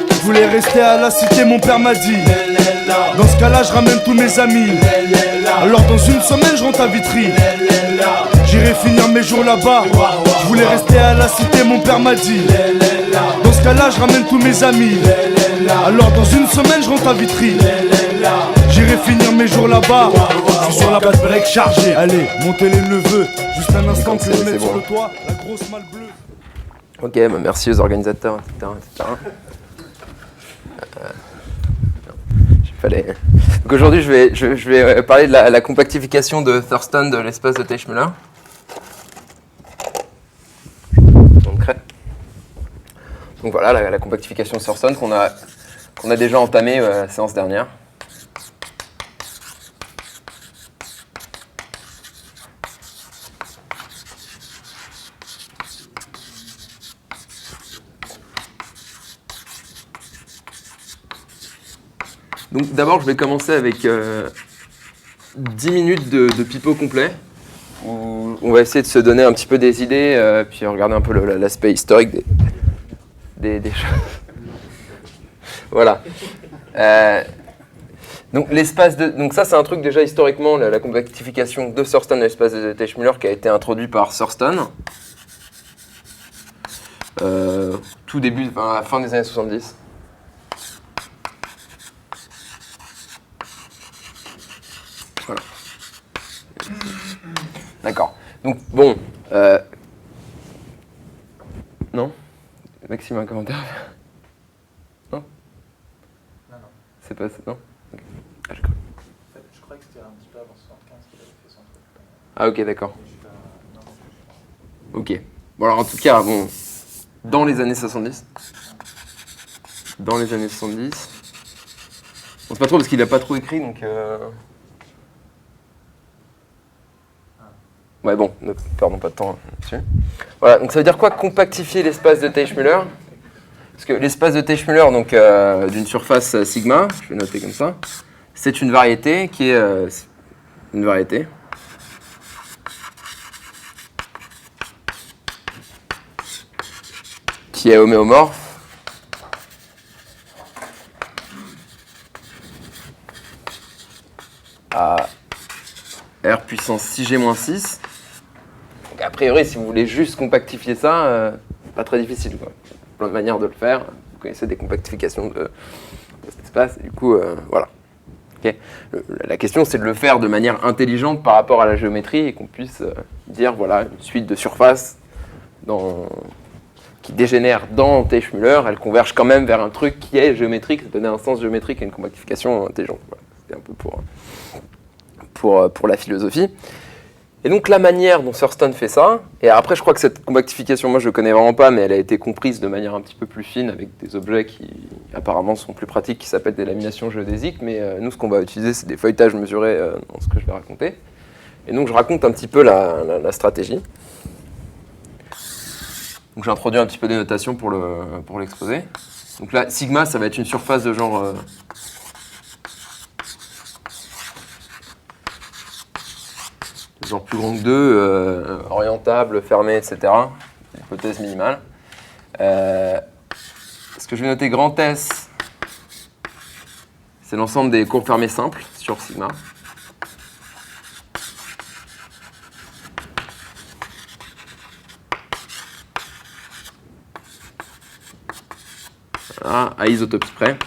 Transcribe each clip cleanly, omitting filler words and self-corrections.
Je voulais rester à la cité, mon père m'a dit. Dans ce cas-là, je ramène tous mes amis. Alors dans une semaine, je rentre à Vitry. J'irai finir mes jours là-bas. Je voulais rester à la cité, mon père m'a dit. Dans ce cas-là, je ramène tous mes amis. Alors dans une semaine, je rentre à Vitry. J'irai finir mes jours là-bas. Je suis sur la base break chargée. Allez, montez les neveux. Juste un instant que je mette sur le toit la grosse malle bleue. Ok, bah merci aux organisateurs, etc. Donc aujourd'hui, je vais parler de la compactification de Thurston de l'espace de Teichmüller. Donc voilà, la compactification de Thurston qu'on a déjà entamée la séance dernière. Donc d'abord, je vais commencer avec 10 minutes de pipeau complet, où on va essayer de se donner un petit peu des idées, puis regarder un peu l'aspect historique des choses. Voilà. Donc ça, c'est un truc déjà historiquement, la compactification de Thurston de l'espace de Teichmüller qui a été introduit par Thurston. Tout début, à la fin des années 70. Voilà. D'accord. Donc, bon. Non ? Maxime, un commentaire ? Non ? Non. C'est pas ça, non ? Okay. Ah, Je croyais que c'était un petit peu avant 75 qu'il avait fait son truc. Ah, ok, d'accord. Ok. Bon, alors en tout cas, bon, dans les années 70. Dans les années 70. On sait pas trop parce qu'il a pas trop écrit, donc. Ouais, bon, ne perdons pas de temps là-dessus. Voilà, donc ça veut dire quoi compactifier l'espace de Teichmüller ? Parce que l'espace de Teichmüller, donc d'une surface sigma, je vais noter comme ça, c'est une variété qui est une variété qui est homéomorphe à R puissance 6G-6. Donc a priori, si vous voulez juste compactifier ça, pas très difficile, quoi. Plein de manières de le faire. Vous connaissez des compactifications de cet espace, et du coup, voilà. Okay. La question, c'est de le faire de manière intelligente par rapport à la géométrie et qu'on puisse dire, voilà, une suite de surfaces qui dégénère dans Teichmüller, elle converge quand même vers un truc qui est géométrique, donner un sens géométrique à une compactification intelligente. Voilà. C'était un peu pour la philosophie. Et donc la manière dont Thurston fait ça, et après je crois que cette compactification, moi je ne connais vraiment pas, mais elle a été comprise de manière un petit peu plus fine avec des objets qui apparemment sont plus pratiques, qui s'appellent des laminations géodésiques, mais nous ce qu'on va utiliser c'est des feuilletages mesurés dans ce que je vais raconter. Et donc je raconte un petit peu la stratégie. Donc j'introduis un petit peu des notations pour l'exposer. Donc là, sigma, ça va être une surface de genre... genre plus grand que 2, orientable, fermé, etc. Hypothèse minimale. Ce que je vais noter grand S, c'est l'ensemble des courbes fermées simples sur sigma. Voilà, à isotopie près.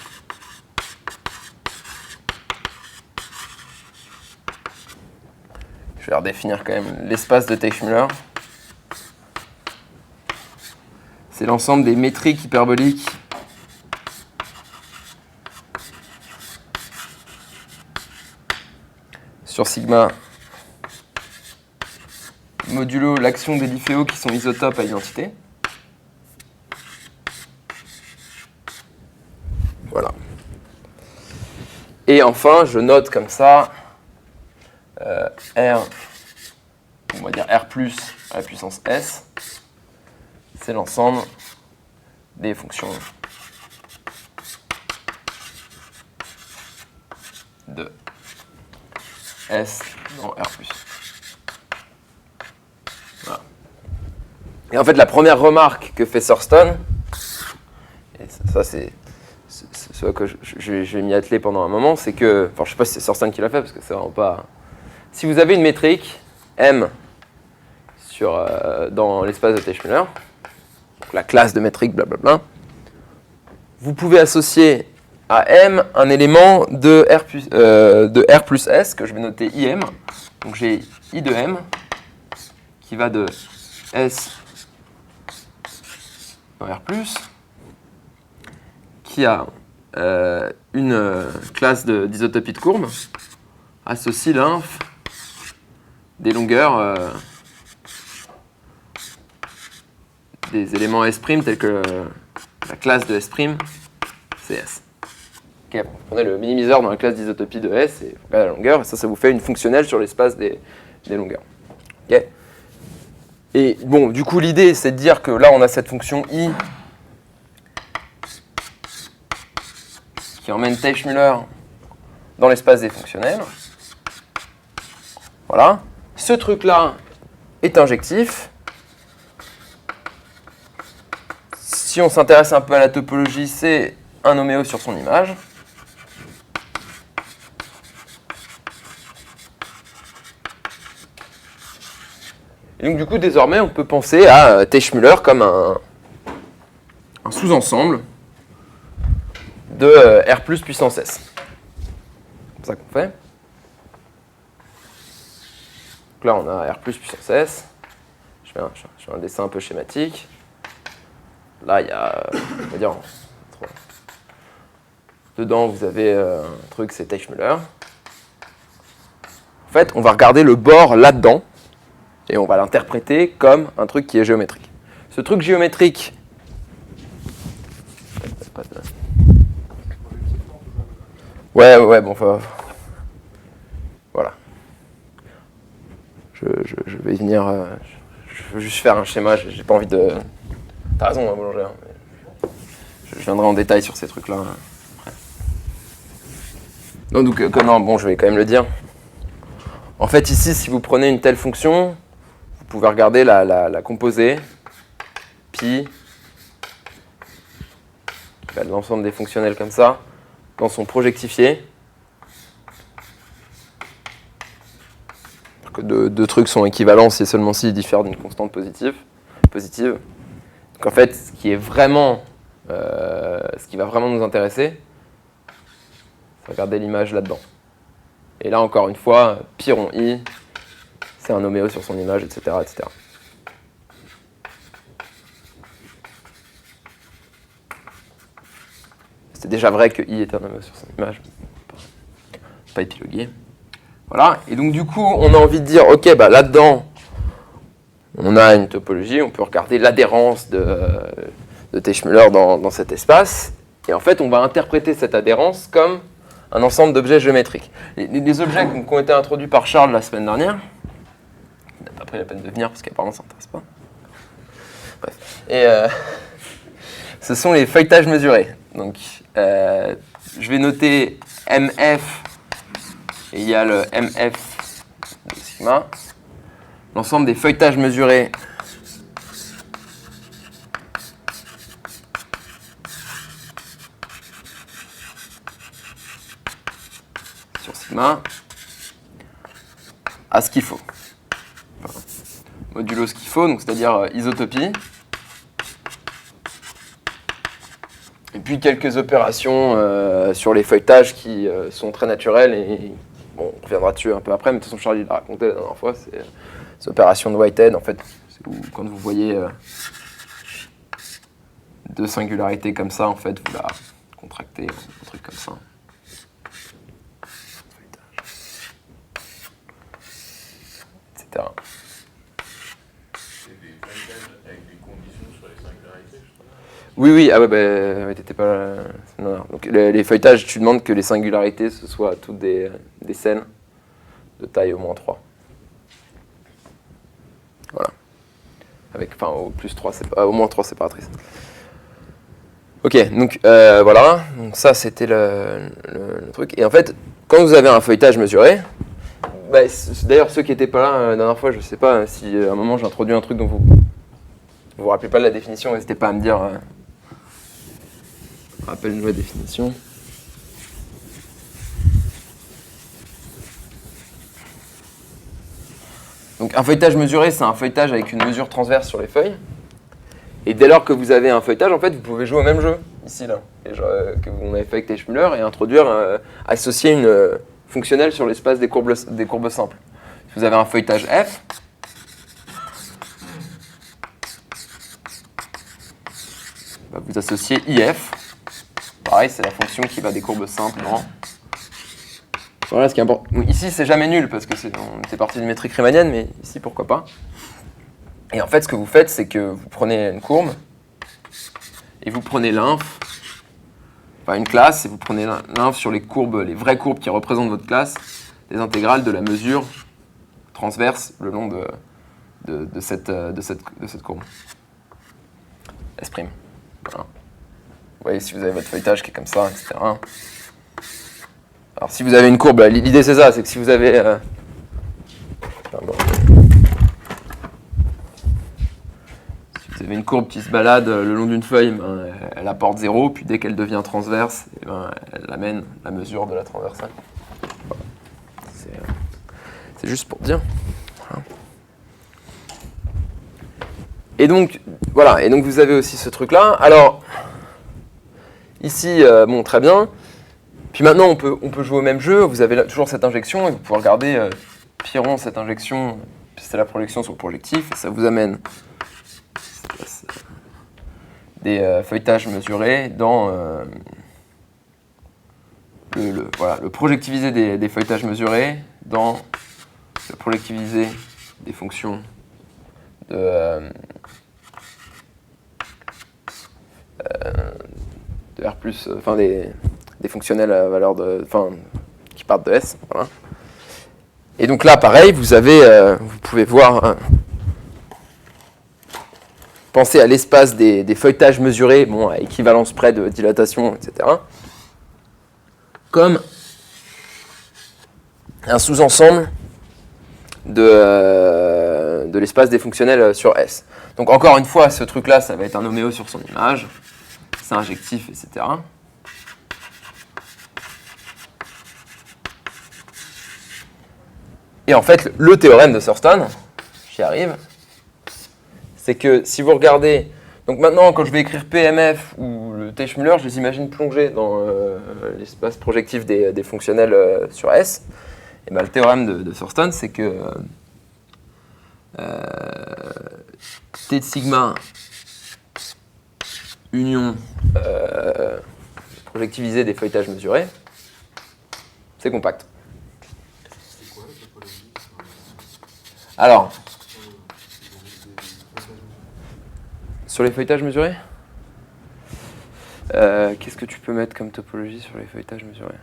Je vais redéfinir quand même l'espace de Teichmüller. C'est l'ensemble des métriques hyperboliques sur sigma modulo l'action des Difféo qui sont isotopes à identité. Voilà. Et enfin, je note comme ça R, on va dire R plus à la puissance S, c'est l'ensemble des fonctions de S dans R+. Voilà. Et en fait, la première remarque que fait Thurston, ça c'est ce à quoi je vais m'y atteler pendant un moment, c'est que, enfin je sais pas si c'est Sorsen qui l'a fait, parce que c'est vraiment pas... Si vous avez une métrique, M, dans l'espace de Teichmüller, donc la classe de métrique, blablabla, vous pouvez associer à M un élément de R plus S, que je vais noter IM. Donc j'ai I de M, qui va de S dans R+, qui a une classe d'isotopie de courbe, associe l'inf des longueurs des éléments S' tels que la classe de S', c'est S. Okay. Vous prenez le minimiseur dans la classe d'isotopie de S et vous regardez la longueur, et ça vous fait une fonctionnelle sur l'espace des longueurs. Okay. Et bon, du coup, l'idée, c'est de dire que là, on a cette fonction I qui emmène Teichmüller dans l'espace des fonctionnels. Voilà. Ce truc-là est injectif. Si on s'intéresse un peu à la topologie, c'est un homéo sur son image. Et donc, du coup, désormais, on peut penser à Teichmüller comme un sous-ensemble de R plus puissance S. C'est ça qu'on fait. Donc là, on a R plus puissance S. Je fais un dessin un peu schématique. Là, il y a, on va dire, dedans, vous avez un truc, c'est Teichmüller. En fait, on va regarder le bord là-dedans et on va l'interpréter comme un truc qui est géométrique. Ce truc géométrique, ouais, bon, enfin, voilà. Je vais y venir. Je veux juste faire un schéma. J'ai pas envie de. T'as raison, Boulanger. Je viendrai en détail sur ces trucs-là après. Non, donc, bon, je vais quand même le dire. En fait, ici, si vous prenez une telle fonction, vous pouvez regarder la composée pi, qui va de l'ensemble des fonctionnels comme ça, dans son projectifié. Que deux trucs sont équivalents si et seulement s'ils diffèrent d'une constante positive. Donc en fait, ce qui va vraiment nous intéresser, c'est regarder l'image là-dedans. Et là, encore une fois, pi rond i, c'est un homéo sur son image, etc., etc. C'était déjà vrai que i était un homéo sur son image. Pas épilogué. Voilà, et donc du coup, on a envie de dire, ok, bah là-dedans, on a une topologie, on peut regarder l'adhérence de Teichmüller dans cet espace, et en fait, on va interpréter cette adhérence comme un ensemble d'objets géométriques. Les objets qui ont été introduits par Charles la semaine dernière, il n'a pas pris la peine de venir parce qu'apparemment ça n'intéresse pas. Bref. Et ce sont les feuilletages mesurés. Donc, je vais noter MF, et il y a le MF de sigma. L'ensemble des feuilletages mesurés sur sigma à ce qu'il faut. Enfin, modulo ce qu'il faut, donc c'est-à-dire isotopie. Et puis quelques opérations sur les feuilletages qui sont très naturelles et bon, on reviendra dessus un peu après, mais de toute façon Charlie l'a raconté la dernière fois, c'est ces opérations de Whitehead, en fait, c'est où, quand vous voyez deux singularités comme ça, en fait, vous la contractez, un truc comme ça. Etc. C'est des feuilletages avec des conditions sur les singularités, je crois. Oui, ah ouais, t'étais pas là. Non. Donc les feuilletages, tu demandes que les singularités, ce soient toutes des scènes de taille au moins 3. Voilà. Au moins 3 séparatrices. Ok, donc voilà. Donc ça, c'était le truc. Et en fait, quand vous avez un feuilletage mesuré, bah, d'ailleurs, ceux qui n'étaient pas là la dernière fois, je sais pas si à un moment j'ai introduit un truc dont vous rappelez pas de la définition, n'hésitez pas à me dire. Rappelle-nous la définition. Donc un feuilletage mesuré, c'est un feuilletage avec une mesure transverse sur les feuilles. Et dès lors que vous avez un feuilletage, en fait, vous pouvez jouer au même jeu, ici, là, et genre, que vous avez fait avec Teichmüller, et introduire, associer une fonctionnelle sur l'espace des courbes simples. Si vous avez un feuilletage F, bah, vous associez IF. Pareil, c'est la fonction qui va des courbes simples dans... Voilà, ce qui est important. Ici, c'est jamais nul, parce que on était parti d'une métrique riemannienne, mais ici, pourquoi pas. Et en fait, ce que vous faites, c'est que vous prenez une courbe, et vous prenez l'inf, enfin une classe, et vous prenez l'inf sur les courbes, les vraies courbes qui représentent votre classe, les intégrales de la mesure transverse le long de cette courbe. S'. Voilà. Vous voyez, si vous avez votre feuilletage qui est comme ça, etc. Alors, si vous avez une courbe, l'idée c'est ça, c'est que si vous avez... Si vous avez une courbe qui se balade le long d'une feuille, ben, elle apporte 0, puis dès qu'elle devient transverse, eh ben, elle amène la mesure de la transversale. Voilà. C'est juste pour dire. Voilà. Et donc, voilà, et donc vous avez aussi ce truc-là. Alors, ici, bon, très bien. Puis maintenant, on peut jouer au même jeu. Vous avez toujours cette injection, et vous pouvez regarder Piron, cette injection, c'est la projection sur le projectif, et ça vous amène des feuilletages mesurés dans le projectivisé des feuilletages mesurés dans le projectivisé des fonctions de R+, enfin des fonctionnels à valeur qui partent de S. Voilà. Et donc là, pareil, vous pouvez voir, penser à l'espace des feuilletages mesurés, bon, à équivalence près de dilatation, etc., comme un sous-ensemble de l'espace des fonctionnels sur S. Donc encore une fois, ce truc-là, ça va être un homéo sur son image, c'est injectif, etc. Et en fait, le théorème de Thurston, j'y arrive, c'est que si vous regardez... Donc maintenant, quand je vais écrire PMF ou le Teichmüller, je les imagine plongés dans l'espace projectif des fonctionnels sur S. Et ben, le théorème de Thurston, c'est que T de sigma union projectivisée des feuilletages mesurés, c'est compact. Alors, sur les feuilletages mesurés, qu'est-ce que tu peux mettre comme topologie sur les feuilletages mesurés ?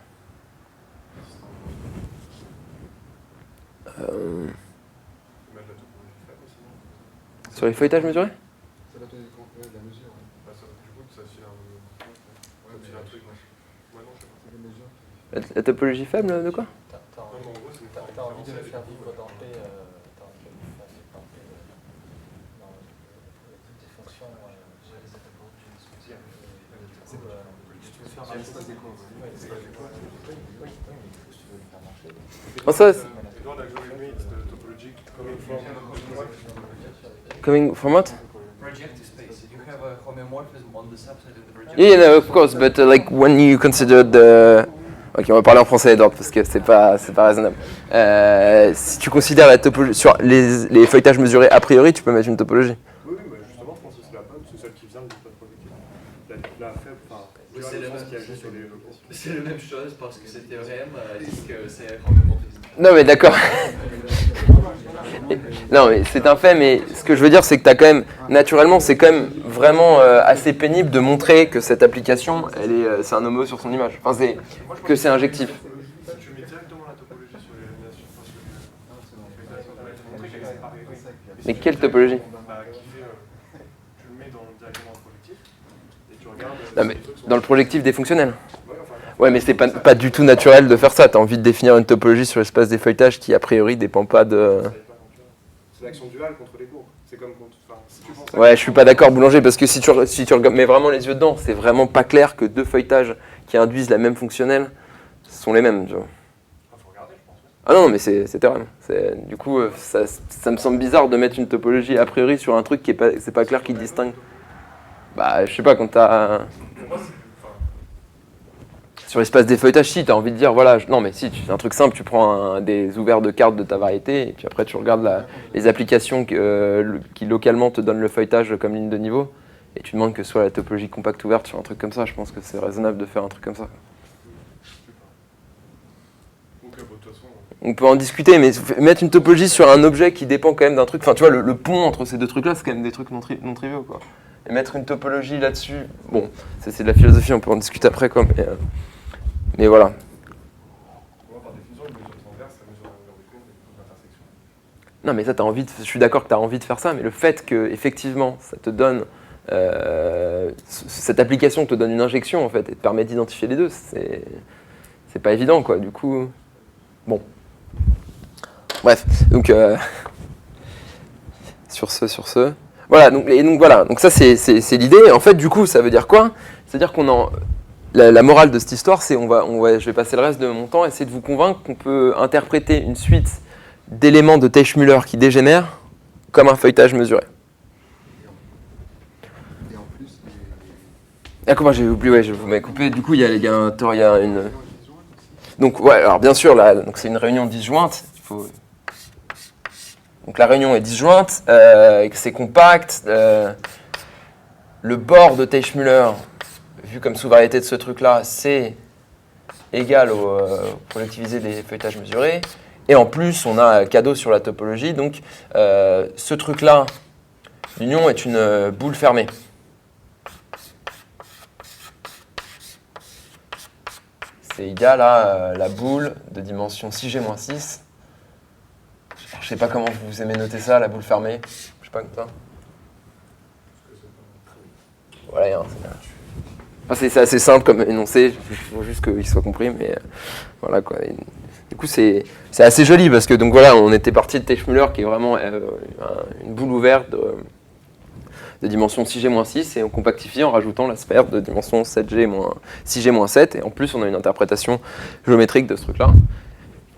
Sur les feuilletages mesurés ? La topologie faible de quoi ? T'as envie de le faire vivre dans P, t'as envie de le faire vivre dans P, dans des fonctions, gérer cette topologie. Tu veux faire marcher l'espace des courbes. Oui, si tu veux le faire marcher. Edward actually made the topology Coming from what? Projective space. You have a homeomorphism on the subset of the projective. Yeah, no, of course, but like when you consider the... Ok, on va parler en français, Edward, parce que c'est pas raisonnable. Si tu considères la topologie sur les feuilletages mesurés a priori, tu peux mettre une topologie. Oui, mais justement, je pense que c'est la bonne, c'est celle qui vient de l'espace projectif. La faible, enfin, C'est le même qui agit sur les... C'est la même chose parce que ce théorème dit que c'est un homéomorphisme. Non, mais d'accord. Non, mais c'est un fait, mais ce que je veux dire, c'est que t'as quand même, naturellement, c'est quand même vraiment assez pénible de montrer que cette application, c'est un homo sur son image. Enfin, que c'est injectif. Si tu mets directement la topologie sur l'élimination, Mais quelle topologie? Tu le mets directement dans le projectif, et tu regardes... Non, mais dans le projectif des fonctionnels. Ouais, mais c'est pas du tout naturel de faire ça. T'as envie de définir une topologie sur l'espace des feuilletages qui, a priori, dépend pas de... C'est l'action duale contre les courbes. C'est comme contre. Enfin, c'est pour ça Ouais, je suis pas d'accord, Boulanger, parce que si tu mets vraiment les yeux dedans, c'est vraiment pas clair que deux feuilletages qui induisent la même fonctionnelle sont les mêmes, tu vois. faut regarder, je pense. Ah non, mais c'est théorème. Du coup, ça me semble bizarre de mettre une topologie a priori sur un truc qui est pas, c'est pas clair qui distingue. Bah, je sais pas, quand t'as... Pour moi, c'est. Enfin, Sur l'espace des feuilletages, si, t'as envie de dire, voilà, non mais si, c'est un truc simple, tu prends des ouverts de cartes de ta variété, et puis après tu regardes les applications qui localement te donnent le feuilletage comme ligne de niveau, et tu demandes que ce soit la topologie compacte ouverte sur un truc comme ça. Je pense que c'est raisonnable de faire un truc comme ça. donc, de toute façon. On peut en discuter, mais mettre une topologie sur un objet qui dépend quand même d'un truc, enfin tu vois, le pont entre ces deux trucs-là, c'est quand même des trucs non triviaux, quoi. Et mettre une topologie là-dessus, bon, c'est de la philosophie, on peut en discuter après, quoi, mais voilà. Moi, par définition, une mesure transverse, ça mesure la longueur des courbes et les courbes d'intersection. Non, mais ça, je suis d'accord que tu as envie de faire ça, mais le fait que effectivement, ça te donne cette application te donne une injection en fait et te permet d'identifier les deux, c'est pas évident, quoi. Du coup, bon. Bref, donc sur ce. Voilà, donc ça c'est l'idée. En fait, du coup, ça veut dire quoi? C'est-à-dire la morale de cette histoire, c'est je vais passer le reste de mon temps à essayer de vous convaincre qu'on peut interpréter une suite d'éléments de Teichmüller qui dégénèrent comme un feuilletage mesuré. Et en plus, Ah, comment j'ai oublié, je vous m'avez coupé. Du coup, il y a une. Donc, ouais, alors bien sûr, là, donc c'est une réunion disjointe. Donc, la réunion est disjointe, c'est compact. Le bord de Teichmüller, vu comme sous-variété de ce truc-là, c'est égal au projectivisé des feuilletages mesurés. Et en plus, on a cadeau sur la topologie. Donc, ce truc-là, l'union est une boule fermée. C'est égal à la boule de dimension 6G-6. Je sais pas comment vous aimez noter ça, la boule fermée. Je sais pas comme ça. Voilà, c'est assez simple comme énoncé. Il faut juste qu'il soit compris, mais voilà quoi. Et, du coup, c'est assez joli parce que donc voilà, on était parti de Teichmüller qui est vraiment une boule ouverte de dimension 6G-6 et on compactifie en rajoutant la sphère de dimension 6G-7 et en plus on a une interprétation géométrique de ce truc-là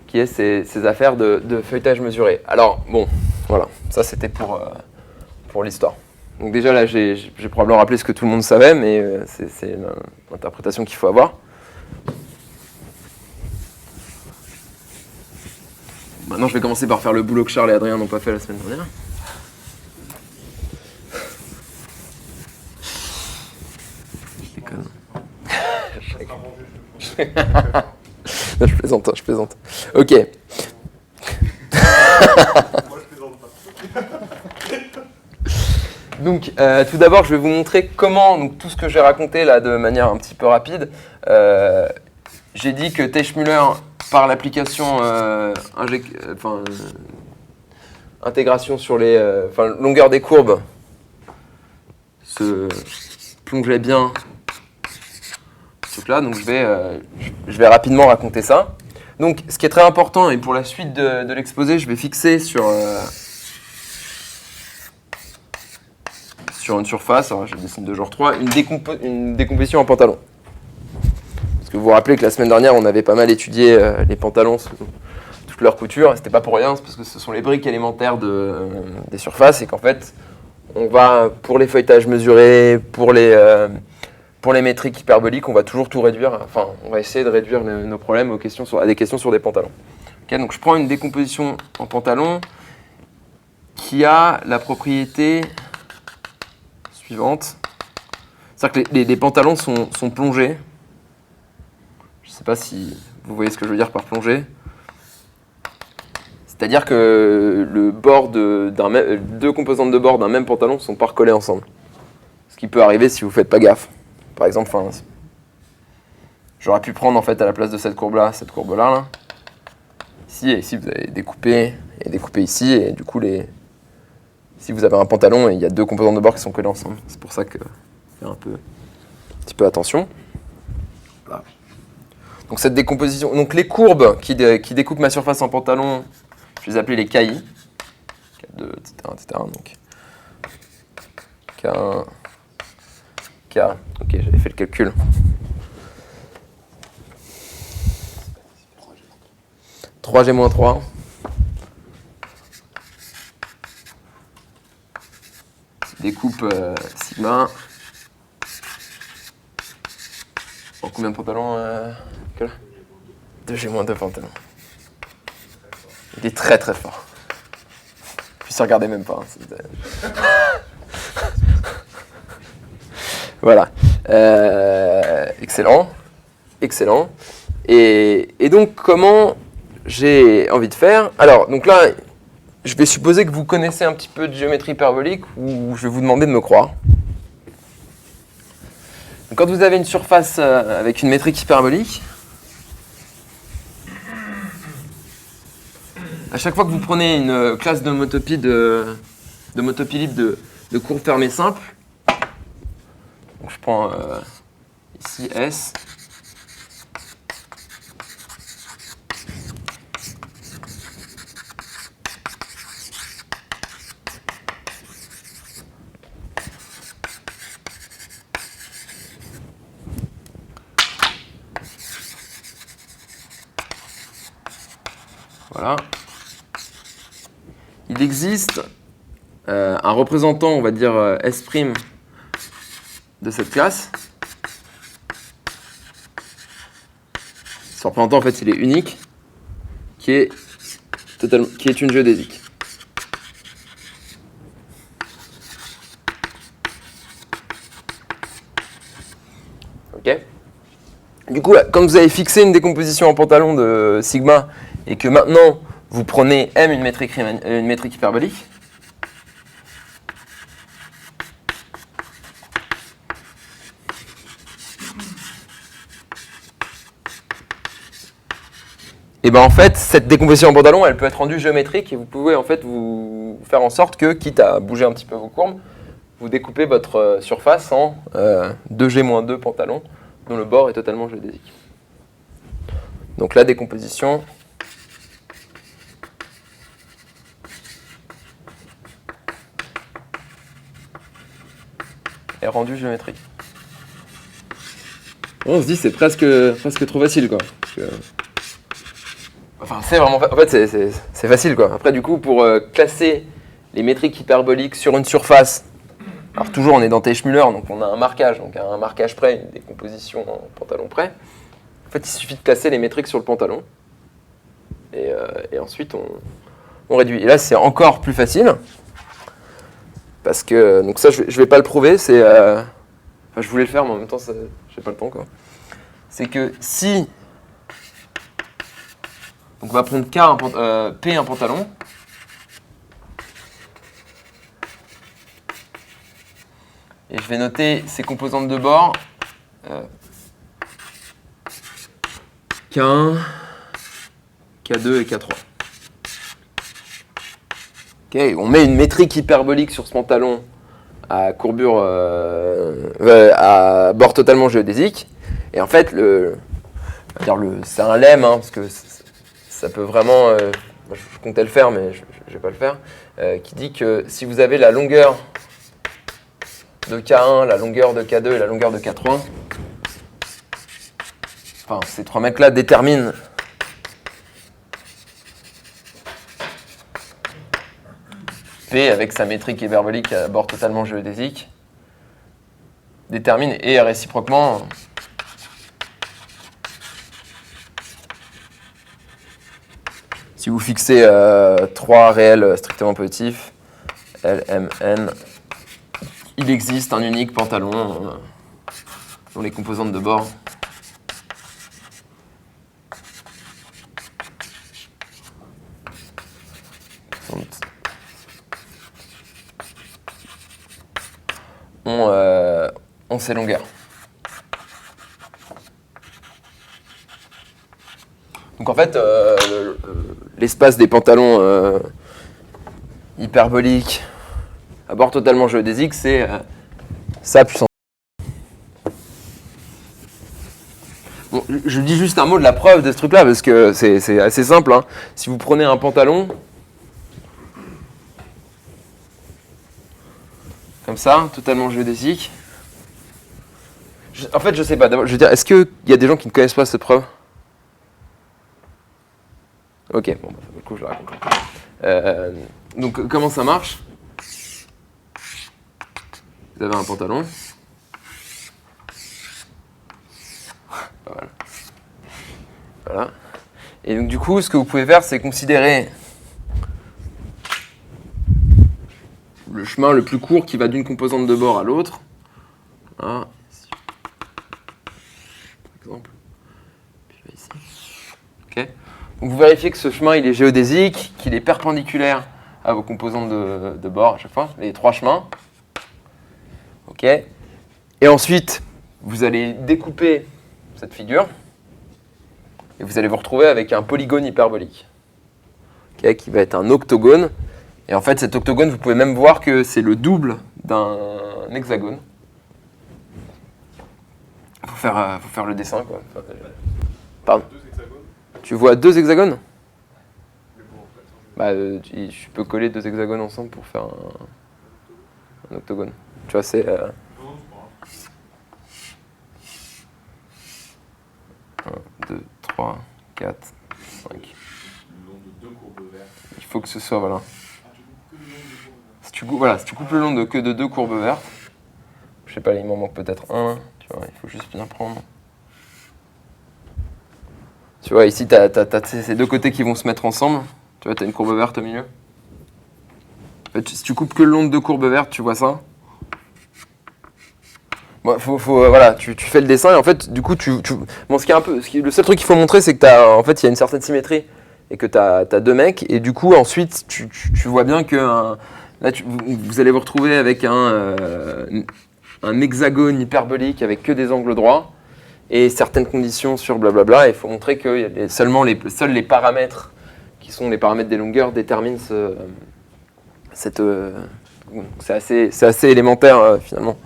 qui est ces affaires de feuilletage mesuré. Alors bon, voilà, ça c'était pour l'histoire. Donc déjà là j'ai probablement rappelé ce que tout le monde savait, mais c'est l'interprétation qu'il faut avoir. Maintenant je vais commencer par faire le boulot que Charles et Adrien n'ont pas fait la semaine dernière. Non, je plaisante. Ok. Moi, je plaisante pas. Donc, tout d'abord, je vais vous montrer comment, donc, tout ce que j'ai raconté là de manière un petit peu rapide, j'ai dit que Teichmüller, par l'application intégration sur les longueur des courbes, se plongeait bien ce truc-là. Donc, je vais rapidement raconter ça. Donc, ce qui est très important, et pour la suite de l'exposé, je vais fixer sur une surface, alors je dessine de genre 3, une décomposition en pantalon. Parce que vous vous rappelez que la semaine dernière, on avait pas mal étudié les pantalons sous toute leur couture, et c'était pas pour rien, c'est parce que ce sont les briques élémentaires des surfaces, et qu'en fait, on va, pour les feuilletages mesurés, pour les métriques hyperboliques, on va toujours tout réduire, enfin, on va essayer de réduire nos problèmes à des questions sur des pantalons. Okay, donc je prends une décomposition en pantalon qui a la propriété suivante. C'est-à-dire que les pantalons sont plongés. Je ne sais pas si vous voyez ce que je veux dire par plongé. C'est-à-dire que le bord deux composantes de bord d'un même pantalon ne sont pas recollées ensemble. Ce qui peut arriver si vous ne faites pas gaffe. Par exemple, j'aurais pu prendre en fait à la place de cette courbe-là, là. Ici, et ici vous avez découpé ici, et du coup si vous avez un pantalon et il y a deux composantes de bord qui sont collées ensemble, c'est pour ça que faire un petit peu attention. Voilà. Donc cette décomposition, donc les courbes qui découpent ma surface en pantalon, je vais les appeler les KI, K2, etc. Donc K1, K. Ok, j'avais fait le calcul. 3G-3. Découpe sigma. En combien de pantalons 2G-2 pantalons. Il est très très fort. Puis se regardez même pas. Voilà. Excellent. Excellent. Et donc, comment j'ai envie de faire? Alors, donc là, je vais supposer que vous connaissez un petit peu de géométrie hyperbolique ou je vais vous demander de me croire. Donc, quand vous avez une surface avec une métrique hyperbolique, à chaque fois que vous prenez une classe d'homotopie libre de courbe fermée simple, donc je prends ici S. Voilà. Il existe un représentant, on va dire S' de cette classe. Ce représentant, en fait, il est unique, qui est une géodésique. Ok. Du coup, là, quand vous avez fixé une décomposition en pantalon de sigma et que maintenant vous prenez M une métrique hyperbolique, et ben en fait cette décomposition en pantalon elle peut être rendue géométrique et vous pouvez en fait vous faire en sorte que, quitte à bouger un petit peu vos courbes, vous découpez votre surface en 2G-2 pantalons dont le bord est totalement géodésique. Donc la décomposition est rendue géométrique. On se dit c'est presque trop facile quoi. Enfin c'est vraiment, en fait c'est facile quoi. Après du coup pour classer les métriques hyperboliques sur une surface, alors toujours on est dans Teichmüller donc on a un marquage, donc à un marquage près, une décomposition en pantalon près. En fait il suffit de classer les métriques sur le pantalon et ensuite on réduit. Et là c'est encore plus facile. Parce que, donc ça je vais pas le prouver, c'est... enfin je voulais le faire mais en même temps j'ai pas le temps quoi. C'est que si... Donc on va prendre P un pantalon. Et je vais noter ses composantes de bord. K1, K2 et K3. Okay, on met une métrique hyperbolique sur ce pantalon à courbure, à bord totalement géodésique. Et en fait, c'est un lemme, hein, parce que ça peut vraiment, je comptais le faire, mais je ne vais pas le faire, qui dit que si vous avez la longueur de K1, la longueur de K2 et la longueur de K3, enfin, ces trois mecs-là déterminent P avec sa métrique hyperbolique à bord totalement géodésique, détermine et réciproquement si vous fixez 3 réels strictement positifs, L, M, N, il existe un unique pantalon dont les composantes de bord ont ces longueurs. Donc en fait, l'espace des pantalons hyperboliques à bord totalement géodésique, c'est ça puissance. Bon, je dis juste un mot de la preuve de ce truc-là, parce que c'est assez simple. Hein. Si vous prenez un pantalon, comme ça, totalement géodésique. En fait, je sais pas. D'abord, je veux dire, est-ce qu'il y a des gens qui ne connaissent pas cette preuve? Ok, bon, bah, du coup, je la raconte. Donc, comment ça marche? Vous avez un pantalon. Pas mal. Voilà. Et donc, du coup, ce que vous pouvez faire, c'est considérer le chemin le plus court qui va d'une composante de bord à l'autre. Voilà. Par exemple. Puis là, ici. Ok. Donc, vous vérifiez que ce chemin, il est géodésique, qu'il est perpendiculaire à vos composantes de bord à chaque fois, les 3 chemins. Ok. Et ensuite, vous allez découper cette figure et vous allez vous retrouver avec un polygone hyperbolique, okay, qui va être un octogone. Et en fait, cet octogone, vous pouvez même voir que c'est le double d'un hexagone. Faut faire le dessin, quoi. Pardon. Tu vois 2 hexagones? Bah, je peux coller 2 hexagones ensemble pour faire un octogone. Tu vois, c'est... 1, 2, 3, 4, 5. Il faut que ce soit, voilà. Si tu coupes le long de que de 2 courbes vertes, je sais pas, il m'en manque peut-être un. Tu vois, il faut juste bien prendre. Tu vois, ici, t'as ces 2 côtés qui vont se mettre ensemble. Tu vois, t'as une courbe verte au milieu. En fait, si tu coupes que le long de 2 courbes vertes, tu vois ça. Bon, voilà, tu fais le dessin et en fait, du coup, bon, le seul truc qu'il faut montrer, c'est que en fait, il y a une certaine symétrie et que t'as 2 mecs et du coup, ensuite, tu vois bien que là, vous allez vous retrouver avec un hexagone hyperbolique avec que des angles droits et certaines conditions sur blablabla. Et il faut montrer que seuls les paramètres qui sont les paramètres des longueurs déterminent c'est assez élémentaire finalement.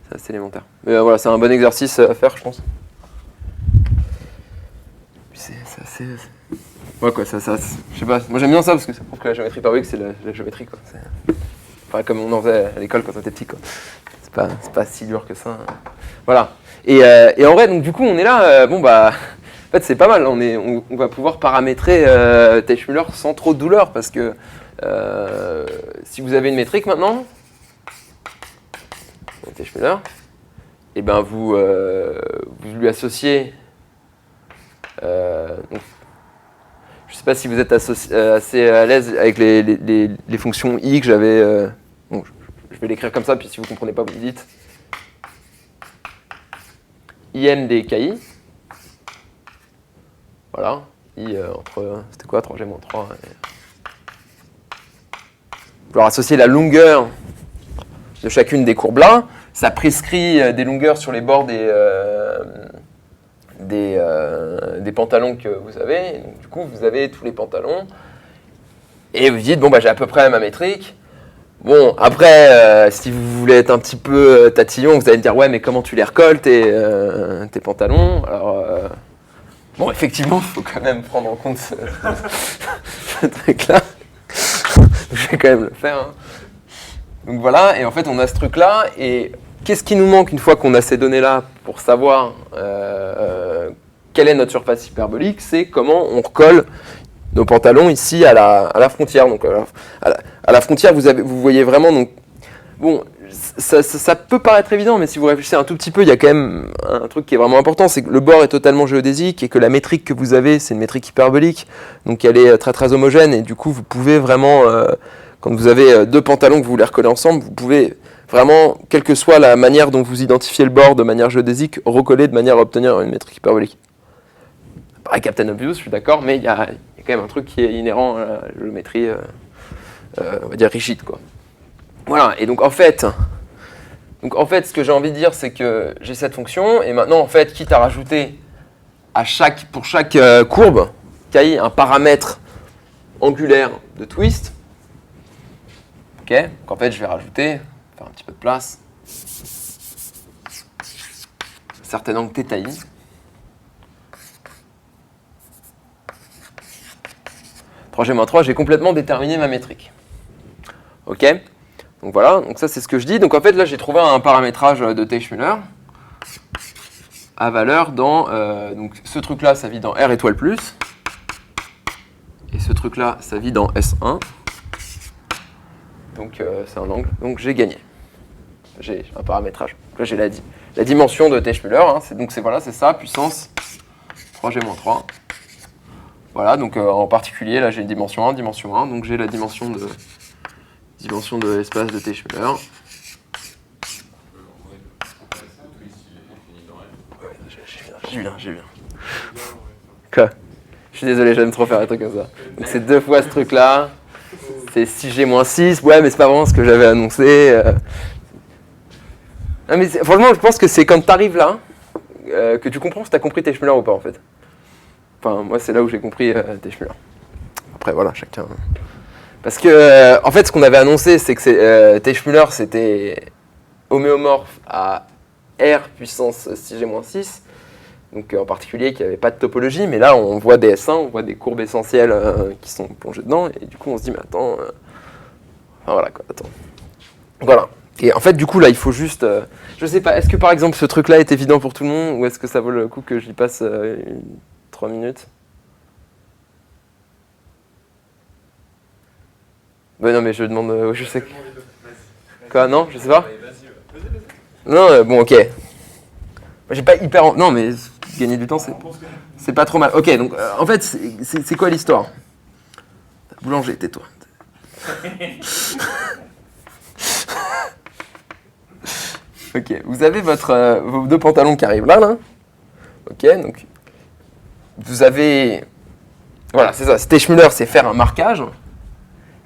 C'est assez élémentaire. Mais voilà, c'est un bon exercice à faire, je pense. C'est assez... Ouais, quoi, je sais pas. Moi, j'aime bien ça parce que ça prouve que la géométrie hyperbolique, c'est la géométrie, quoi. Enfin, comme on en faisait à l'école quand on était petit, quoi. C'est pas si dur que ça. Voilà. Et en vrai, donc, du coup, on est là. En fait, c'est pas mal. On va pouvoir paramétrer Teichmüller sans trop de douleur parce que si vous avez une métrique maintenant, Teichmüller, et ben vous lui associez. Donc, je sais pas si vous êtes assez à l'aise avec les fonctions i que j'avais. Bon, je vais l'écrire comme ça, puis si vous comprenez pas, vous me dites. IM des KI. Voilà. I entre. C'était quoi 3G moins 3 et... Vous leur associez la longueur de chacune des courbes là. Ça prescrit des longueurs sur les bords des pantalons que vous avez. Et donc, du coup, vous avez tous les pantalons. Et vous dites, bon, bah, j'ai à peu près ma métrique. Bon, après, si vous voulez être un petit peu tatillon, vous allez me dire, ouais, mais comment tu les recolles, tes pantalons? Alors, bon, effectivement, il faut quand même prendre en compte ce truc-là. Je vais quand même le faire. Hein. Donc voilà, et en fait, on a ce truc-là. Et qu'est-ce qui nous manque une fois qu'on a ces données-là pour savoir quelle est notre surface hyperbolique? C'est comment on recolle nos pantalons ici à la frontière. Donc à la frontière, vous voyez vraiment. Donc, bon, ça peut paraître évident, mais si vous réfléchissez un tout petit peu, il y a quand même un truc qui est vraiment important, c'est que le bord est totalement géodésique et que la métrique que vous avez, c'est une métrique hyperbolique. Donc elle est très très homogène et du coup, vous pouvez vraiment, quand vous avez 2 pantalons que vous voulez recoller ensemble, vous pouvez vraiment, quelle que soit la manière dont vous identifiez le bord de manière géodésique, recoller de manière à obtenir une métrique hyperbolique. Pareil, Captain Obvious, je suis d'accord, mais il y a quand même un truc qui est inhérent à la géométrie, on va dire rigide, quoi. Voilà, et donc en fait, ce que j'ai envie de dire, c'est que j'ai cette fonction, et maintenant, en fait, quitte à rajouter pour chaque courbe, KI, un paramètre angulaire de twist, ok, donc en fait, je vais rajouter, faire un petit peu de place, un certain angle θi. G-3, j'ai complètement déterminé ma métrique. Ok ? Donc voilà, donc ça c'est ce que je dis. Donc en fait là j'ai trouvé un paramétrage de Teichmüller à valeur dans... donc ce truc-là ça vit dans R étoile plus. Et ce truc-là ça vit dans S1. Donc c'est un angle. Donc j'ai gagné. J'ai un paramétrage. Là j'ai la dimension de Teichmüller. Hein. Donc c'est ça, puissance 3G-3. Voilà, donc en particulier là j'ai une dimension 1, dimension 1. Donc j'ai la dimension de l'espace de Teichmüller. J'ai vu. Quoi? Je suis désolé, j'aime trop faire des trucs comme ça. Donc c'est 2 fois ce truc-là. C'est 6G-6. Ouais, mais c'est pas vraiment ce que j'avais annoncé. Non, mais franchement, je pense que c'est quand t'arrives là que tu comprends si t'as compris Teichmüller ou pas, en fait. Enfin, moi, c'est là où j'ai compris Teichmüller. Après, voilà, chacun... Parce que, en fait, ce qu'on avait annoncé, c'est que Teichmüller, c'était homéomorphe à R puissance 6G-6. Donc, en particulier, qu'il n'y avait pas de topologie. Mais là, on voit des S1, on voit des courbes essentielles qui sont plongées dedans. Et du coup, on se dit, mais attends... Enfin, voilà, quoi, attends. Voilà. Et en fait, du coup, là, il faut juste... je sais pas, est-ce que, par exemple, ce truc-là est évident pour tout le monde? Ou est-ce que ça vaut le coup que j'y passe 3 minutes? Ben non, mais je demande... je sais que... Quoi, non? Je sais pas? Non, bon, ok. J'ai pas hyper... Non, mais gagner du temps, c'est pas trop mal. Ok, donc, en fait, c'est quoi l'histoire? Boulanger, tais-toi. Ok, vous avez vos 2 pantalons qui arrivent là. Ok, donc... Vous avez... Voilà, c'est ça. Teichmüller, c'est faire un marquage.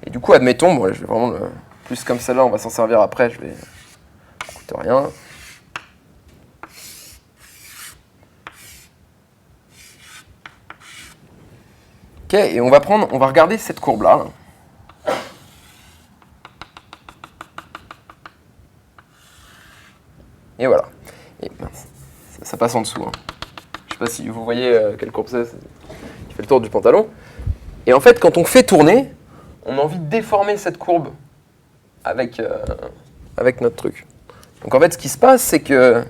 Et du coup, admettons, bon, je vais vraiment plus comme celle-là, on va s'en servir après, ça coûte rien. Ok, et on va regarder cette courbe-là. Et voilà. Et mince, ça passe en dessous. Hein. Je sais pas si vous voyez quelle courbe c'est qui fait le tour du pantalon. Et en fait, quand on fait tourner, on a envie de déformer cette courbe avec notre truc. Donc en fait, ce qui se passe, c'est que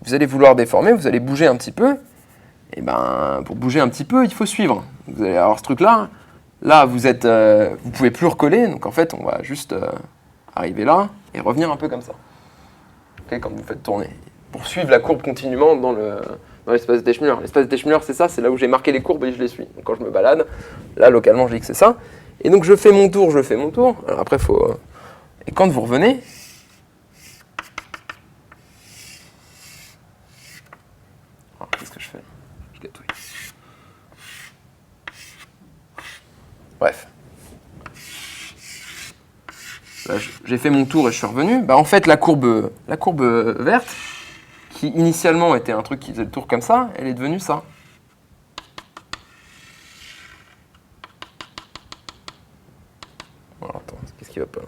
vous allez vouloir déformer, vous allez bouger un petit peu. Et pour bouger un petit peu, il faut suivre. Vous allez avoir ce truc-là. Là, vous pouvez plus recoller. Donc en fait, on va juste arriver là et revenir un peu comme ça. Okay, quand vous faites tourner. Pour suivre la courbe continuellement dans l'espace de Teichmüller. L'espace de Teichmüller, c'est ça, c'est là où j'ai marqué les courbes et je les suis. Donc quand je me balade, là, localement, je dis que c'est ça. Et donc je fais mon tour. Alors après, faut... Et quand vous revenez... Alors, qu'est-ce que je fais? Je gâtouille. Bref. Là, j'ai fait mon tour et je suis revenu. En fait, la courbe verte, qui initialement était un truc qui faisait le tour comme ça, elle est devenue ça. Alors, attends, qu'est-ce qui va pas?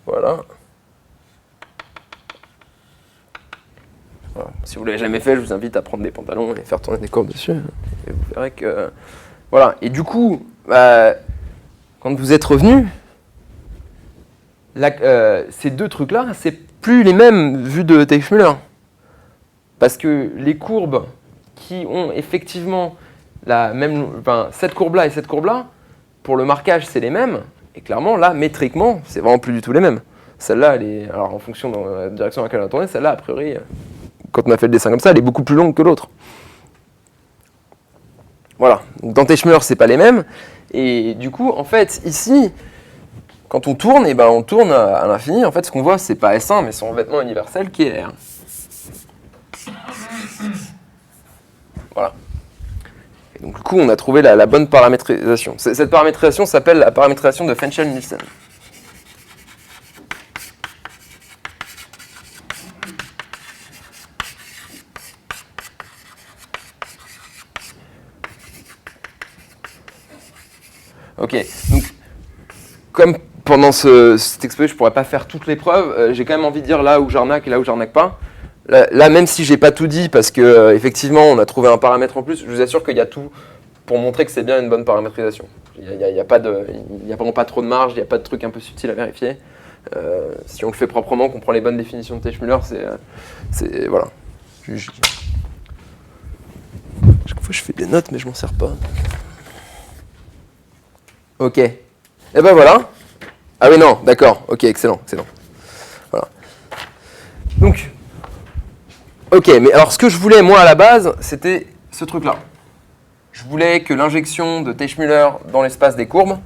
Voilà. Voilà. Si vous ne l'avez jamais fait, je vous invite à prendre des pantalons et faire tourner des courbes dessus. Et vous verrez que... Voilà. Et du coup, quand vous êtes revenu, ces 2 trucs-là, c'est plus les mêmes vues de Teichmüller. Parce que les courbes qui ont effectivement cette courbe-là et cette courbe-là, pour le marquage, c'est les mêmes. Et clairement, là, métriquement, c'est vraiment plus du tout les mêmes. Celle-là, elle est... Alors, en fonction de la direction dans laquelle on a tourné, celle-là, a priori... Quand on a fait le dessin comme ça, elle est beaucoup plus longue que l'autre. Voilà. Donc, dans Teichmüller, c'est pas les mêmes. Et du coup, en fait, ici, quand on tourne, on tourne à l'infini. En fait, ce qu'on voit, c'est pas S1, mais son vêtement universel qui est R. Voilà. Et donc, du coup, on a trouvé la bonne paramétrisation. Cette paramétrisation s'appelle la paramétrisation de Fenchel-Nielsen. Ok, donc comme pendant cet exposé, je ne pourrais pas faire toutes les preuves, j'ai quand même envie de dire là où j'arnaque et là où j'arnaque pas. Là, même si j'ai pas tout dit, parce que effectivement, on a trouvé un paramètre en plus, je vous assure qu'il y a tout pour montrer que c'est bien une bonne paramétrisation. Il n'y a vraiment pas trop de marge, il n'y a pas de truc un peu subtil à vérifier. Si on le fait proprement, qu'on prend les bonnes définitions de Teichmüller, c'est voilà. Chaque fois je fais des notes, mais je m'en sers pas. Ok. Et ben voilà. Ah oui, non, d'accord. Ok, excellent. Voilà. Donc, ok, mais alors ce que je voulais, moi, à la base, c'était ce truc-là. Je voulais que l'injection de Teichmüller dans l'espace des courbes,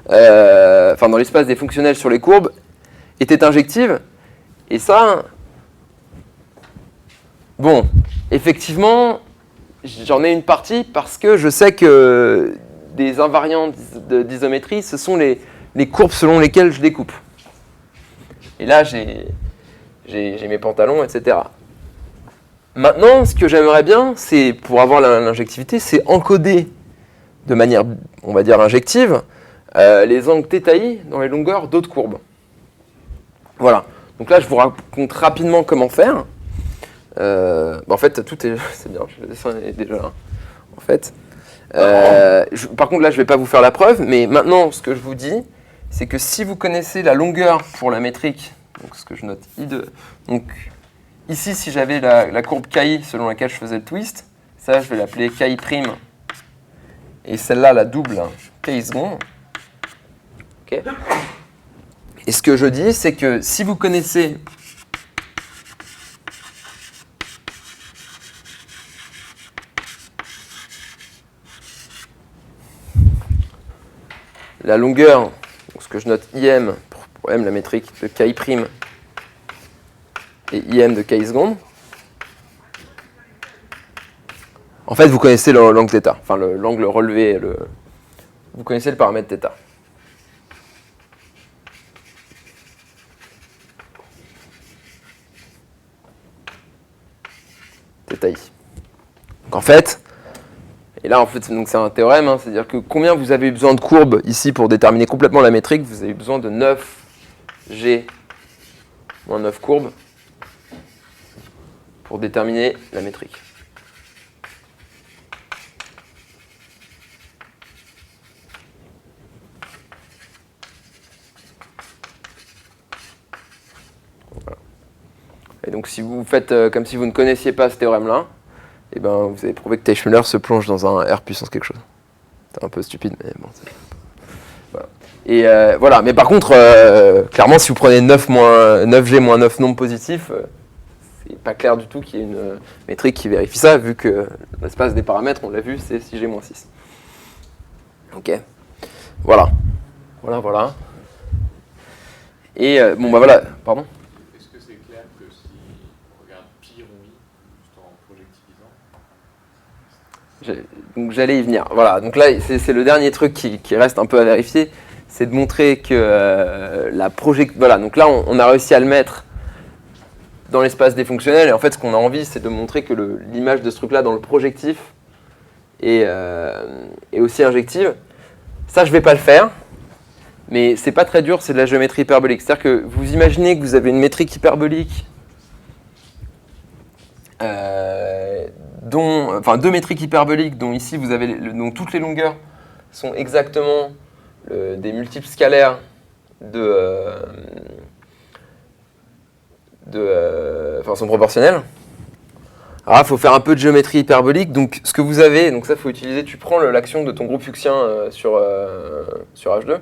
dans l'espace des fonctionnels sur les courbes, était injective. Et ça, bon, effectivement, j'en ai une partie parce que je sais que des invariants d'isométrie, ce sont les courbes selon lesquelles je découpe. Et là, j'ai mes pantalons, etc. Maintenant, ce que j'aimerais bien, c'est, pour avoir l'injectivité, c'est encoder de manière, on va dire, injective, les angles θi dans les longueurs d'autres courbes. Voilà. Donc là, je vous raconte rapidement comment faire. En fait, c'est bien, le dessin est déjà là. En fait. Par contre, là, je ne vais pas vous faire la preuve, mais maintenant, ce que je vous dis, c'est que si vous connaissez la longueur pour la métrique, donc ce que je note I2, donc ici, si j'avais la courbe KI selon laquelle je faisais le twist, ça, je vais l'appeler KI', et celle-là, la double, KI seconde. Okay. Et ce que je dis, c'est que si vous connaissez la longueur, donc ce que je note IM, pour M la métrique de KI' et IM de KI seconde, en fait vous connaissez l'angle θ, enfin l'angle relevé, vous connaissez le paramètre θ. θi. Donc en fait, et là, en fait, donc c'est un théorème, hein, c'est-à-dire que combien vous avez besoin de courbes ici pour déterminer complètement la métrique, vous avez besoin de 9G moins 9 courbes pour déterminer la métrique. Voilà. Et donc si vous faites comme si vous ne connaissiez pas ce théorème-là, et ben, vous avez prouvé que Teichmüller se plonge dans un R puissance quelque chose. C'est un peu stupide, mais bon. Voilà. Et voilà. Mais par contre, clairement, si vous prenez 9G moins 9 nombres positifs, c'est pas clair du tout qu'il y ait une métrique qui vérifie ça, vu que l'espace des paramètres, on l'a vu, c'est 6G moins 6. Ok. Voilà. Voilà. Et bon, bah voilà. Pardon ? Est-ce que c'est clair que si on regarde pi rond i, juste en projectivisant, Donc j'allais y venir. Voilà. Donc là, c'est le dernier truc qui reste un peu à vérifier, c'est de montrer que la projection. Voilà. Donc là, on a réussi à le mettre dans l'espace des fonctionnels. Et en fait, ce qu'on a envie, c'est de montrer que l'image de ce truc-là dans le projectif est aussi injective. Ça, je vais pas le faire. Mais c'est pas très dur, c'est de la géométrie hyperbolique. C'est-à-dire que vous imaginez que vous avez une métrique hyperbolique, deux métriques hyperboliques dont ici vous avez dont toutes les longueurs sont exactement des multiples scalaires sont proportionnels. Alors là, il faut faire un peu de géométrie hyperbolique. Donc ce que vous avez, donc ça il faut utiliser, tu prends l'action de ton groupe fuchsien sur H2.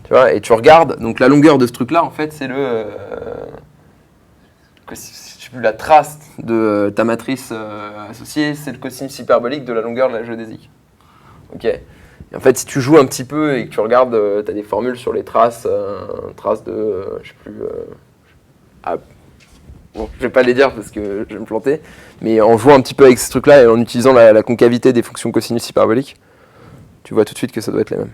Tu vois, et tu regardes, donc la longueur de ce truc-là, en fait, c'est la trace de ta matrice associée, c'est le cosinus hyperbolique de la longueur de la géodésique. Ok. Et en fait, si tu joues un petit peu et que tu regardes, tu as des formules sur les traces, traces de, je sais plus, bon, je vais pas les dire parce que je vais me planter, mais en jouant un petit peu avec ce truc-là et en utilisant la concavité des fonctions cosinus hyperboliques, tu vois tout de suite que ça doit être les mêmes.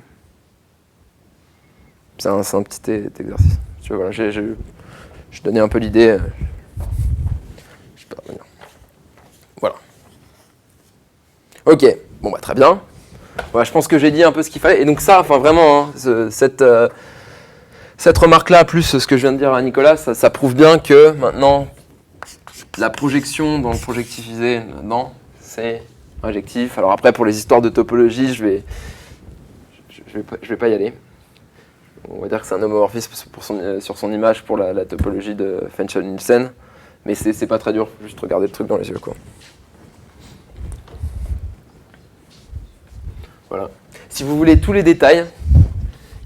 C'est un petit exercice. Tu vois, voilà, je donnais un peu l'idée. Je peux revenir. Voilà. Ok. Bon, bah, très bien. Voilà, je pense que j'ai dit un peu ce qu'il fallait. Et donc ça, enfin vraiment, hein, cette remarque-là, plus ce que je viens de dire à Nicolas, ça prouve bien que maintenant, la projection dans le projectivisé, c'est injectif. Alors après, pour les histoires de topologie, je vais pas y aller. On va dire que c'est un homomorphisme sur son image pour la topologie de Fenchel-Nielsen. Mais c'est pas très dur, faut juste regarder le truc dans les yeux, quoi. Voilà. Si vous voulez tous les détails,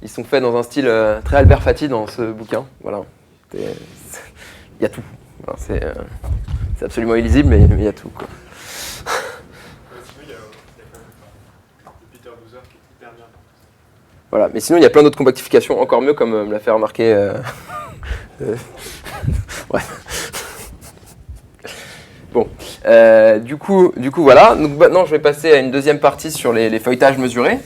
ils sont faits dans un style très Albert Fatih dans ce bouquin. Voilà. Il y a tout. Voilà, c'est absolument illisible, mais il y a tout, quoi. Sinon, il y a quand même Peter Boozer qui est hyper bien. Voilà. Mais sinon, il y a plein d'autres compactifications encore mieux, comme me l'a fait remarquer. Ouais. Bon, du coup, voilà. Donc maintenant, je vais passer à une deuxième partie sur les feuilletages mesurés.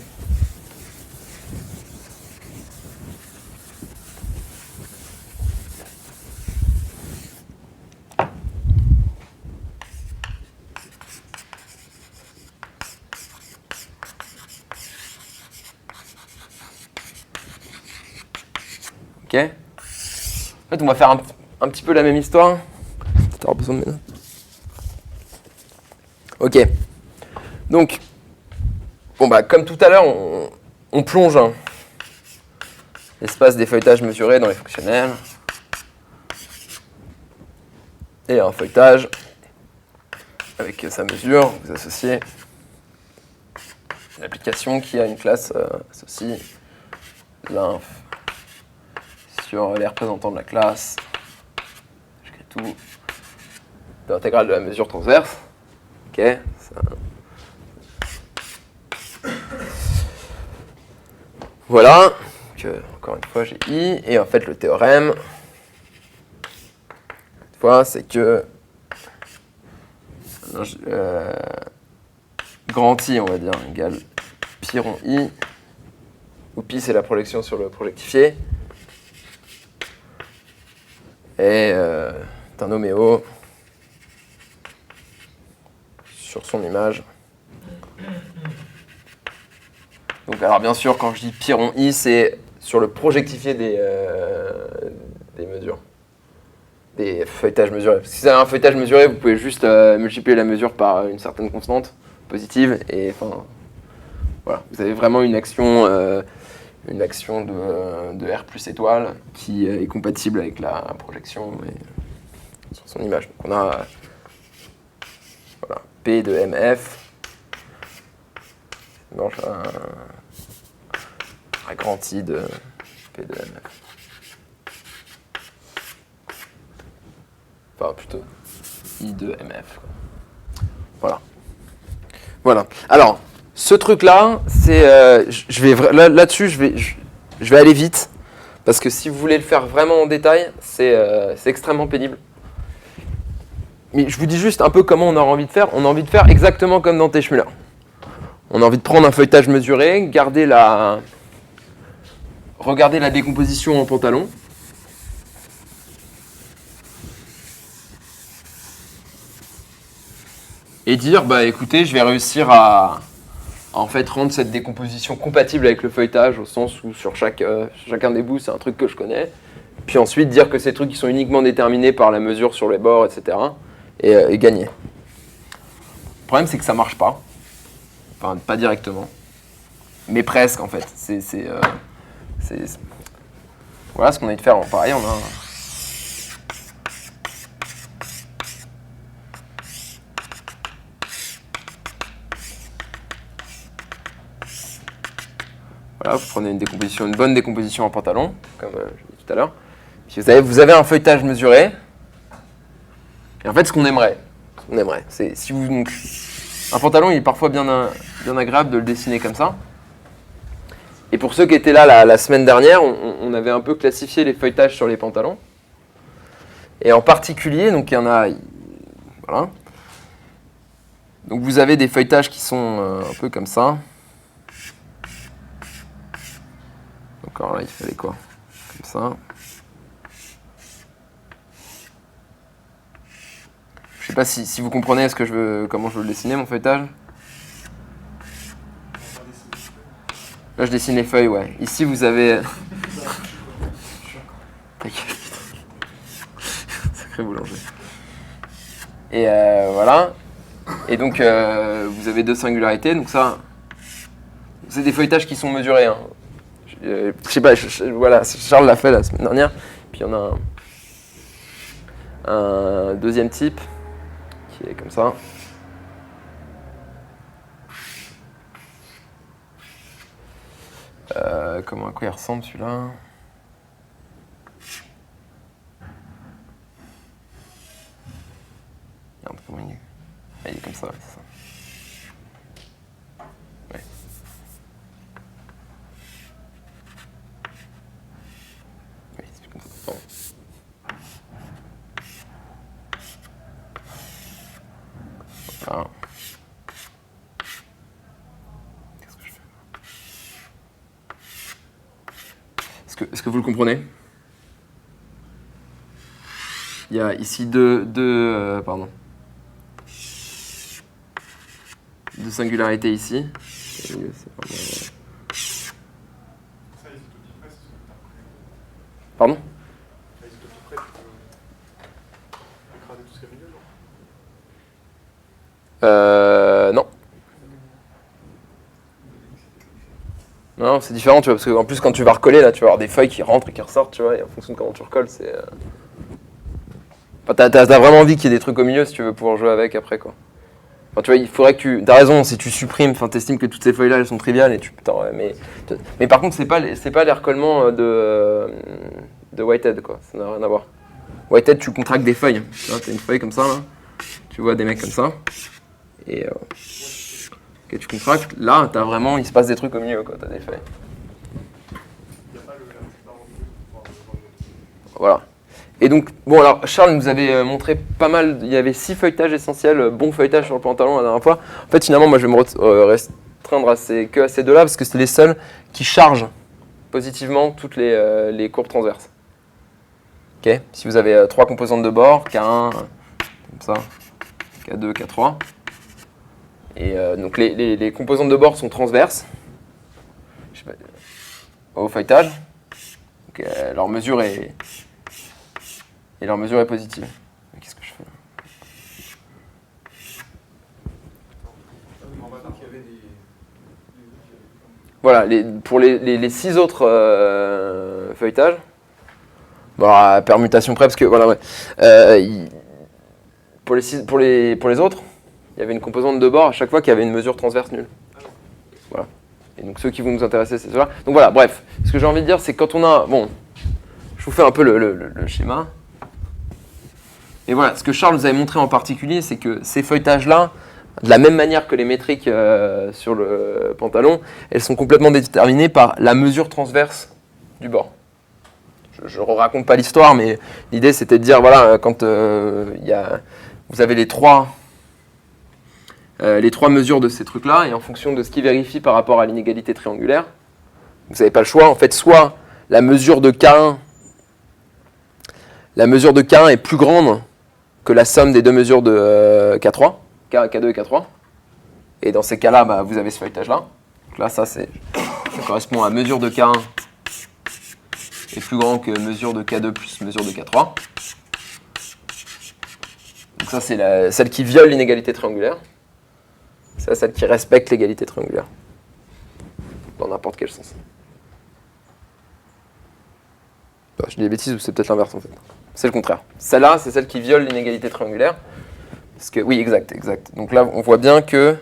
Ok. En fait, on va faire un petit peu la même histoire. Tu auras besoin de mes notes. Ok. Donc, bon bah, comme tout à l'heure, on plonge l'espace des feuilletages mesurés dans les fonctionnels. Et un feuilletage avec sa mesure, vous associez une application qui a une classe associe l'inf sur les représentants de la classe. J'écris tout. De l'intégrale de la mesure transverse. Ok. Ça. Voilà. Donc, encore une fois, j'ai I. Et en fait, le théorème, cette fois, c'est que grand I, on va dire, égale pi rond I, où pi, c'est la projection sur le projectifié. Et un homéo sur son image. Donc alors bien sûr, quand je dis pi rond I, c'est sur le projectifié des mesures, des feuilletages mesurés. Parce que si c'est un feuilletage mesuré, vous pouvez juste multiplier la mesure par une certaine constante positive, et enfin voilà, vous avez vraiment une action de R plus étoile qui est compatible avec la projection sur son image. Donc on a voilà, P de MF, donc un grand I de P de MF. Enfin plutôt I de MF. Voilà. Voilà. Alors, ce truc-là, c'est, là-dessus, je vais aller vite, parce que si vous voulez le faire vraiment en détail, c'est extrêmement pénible. Mais je vous dis juste un peu comment on a envie de faire. On a envie de faire exactement comme dans Teichmüller. On a envie de prendre un feuilletage mesuré, regarder la décomposition en pantalon. Et dire, bah écoutez, je vais réussir à en fait rendre cette décomposition compatible avec le feuilletage, au sens où sur chacun des bouts, c'est un truc que je connais. Puis ensuite dire que ces trucs qui sont uniquement déterminés par la mesure sur les bords, etc. Et gagner. Le problème, c'est que ça marche pas. Enfin, pas directement. Mais presque, en fait. Voilà ce qu'on a envie de faire. Pareil, on a voilà, vous prenez une bonne décomposition en pantalon, comme je l'ai dit tout à l'heure. Puis vous avez un feuilletage mesuré. Et en fait, ce qu'on aimerait, c'est si vous un pantalon, il est parfois bien agréable de le dessiner comme ça. Et pour ceux qui étaient là la semaine dernière, on avait un peu classifié les feuilletages sur les pantalons. Et en particulier, donc il y en a, voilà. Donc vous avez des feuilletages qui sont un peu comme ça. Donc alors là, il fallait quoi? Comme ça. Je sais pas si vous comprenez comment je veux le dessiner, mon feuilletage. Là, je dessine les feuilles, ouais. Ici, vous avez... Sacré boulanger. Et voilà. Et donc, vous avez deux singularités. Donc ça, c'est des feuilletages qui sont mesurés. Hein. Je sais pas, voilà, Charles l'a fait la semaine dernière. Puis il y en a un deuxième type qui est comme ça. À quoi il ressemble celui-là? Regarde comment il est. Ah, il est comme ça, ouais, c'est ça. Ouais. Oui, c'est comme ça. Pardon. Voilà. Qu'est-ce que je fais? Est-ce que vous le comprenez? Il y a ici deux singularités ici. Pardon? Non. Non, c'est différent, tu vois, parce qu'en plus quand tu vas recoller, là, tu vas avoir des feuilles qui rentrent et qui ressortent, tu vois, et en fonction de comment tu recolles, c'est... Enfin, t'as vraiment envie qu'il y ait des trucs au milieu si tu veux pouvoir jouer avec après, quoi. Enfin, tu vois, il faudrait que tu... T'as raison, si tu supprimes, enfin, t'estimes que toutes ces feuilles-là, elles sont triviales, et mais par contre, c'est pas les recollements de Whitehead, quoi, ça n'a rien à voir. Whitehead, tu contractes des feuilles, tu vois, t'as une feuille comme ça, là, tu vois des mecs comme ça, et... que tu contractes, là, t'as vraiment, il se passe des trucs au milieu, quoi, t'as des feuilles. Voilà. Et donc, bon, alors, Charles nous avait montré pas mal, il y avait 6 feuilletages essentiels, bons feuilletages sur le pantalon la dernière fois. En fait, finalement, moi, je vais me restreindre à ces deux-là, parce que c'est les seuls qui chargent positivement toutes les courbes transverses. Ok. Si vous avez 3 composantes de bord, K1, comme ça, K2, K3, et donc les composantes de bord sont transverses au feuilletage. Donc, leur mesure est positive. Qu'est-ce que je fais? Voilà, pour les 6 autres feuilletages, bon, à permutation près, parce que voilà, ouais. Pour les autres, il y avait une composante de bord à chaque fois qu'il y avait une mesure transverse nulle. Voilà. Et donc ceux qui vont nous intéresser, c'est ceux-là. Donc voilà, bref. Ce que j'ai envie de dire, c'est quand on a... Bon, je vous fais un peu le schéma. Et voilà, ce que Charles nous avait montré en particulier, c'est que ces feuilletages-là, de la même manière que les métriques sur le pantalon, elles sont complètement déterminées par la mesure transverse du bord. Je ne raconte pas l'histoire, mais l'idée c'était de dire, voilà, quand vous avez les trois mesures de ces trucs-là, et en fonction de ce qui vérifie par rapport à l'inégalité triangulaire, vous n'avez pas le choix. En fait, soit la mesure de K1 est plus grande que la somme des deux mesures de K3, K2 et K3. Et dans ces cas-là, bah, vous avez ce feuilletage-là. Donc là, ça correspond à mesure de K1 est plus grand que mesure de K2 plus mesure de K3. Donc ça, c'est celle qui viole l'inégalité triangulaire. C'est celle qui respecte l'égalité triangulaire. Dans n'importe quel sens. Bah, je dis des bêtises ou c'est peut-être l'inverse en fait. C'est le contraire. Celle-là, c'est celle qui viole l'inégalité triangulaire. Parce que, oui, exact. Donc là, on voit bien que...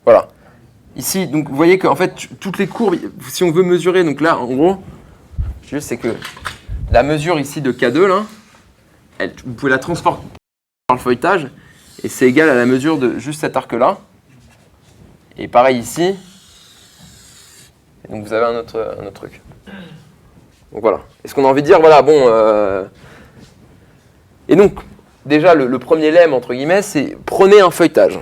Voilà. Ici, donc, vous voyez qu'en fait, toutes les courbes, si on veut mesurer, donc là, en gros, c'est que la mesure ici de K2, là, vous pouvez la transformer par le feuilletage, et c'est égal à la mesure de juste cet arc-là. Et pareil ici. Et donc vous avez un autre truc. Donc voilà. Et ce qu'on a envie de dire, voilà, bon... Et donc, déjà, le premier lemme, entre guillemets, c'est prenez un feuilletage.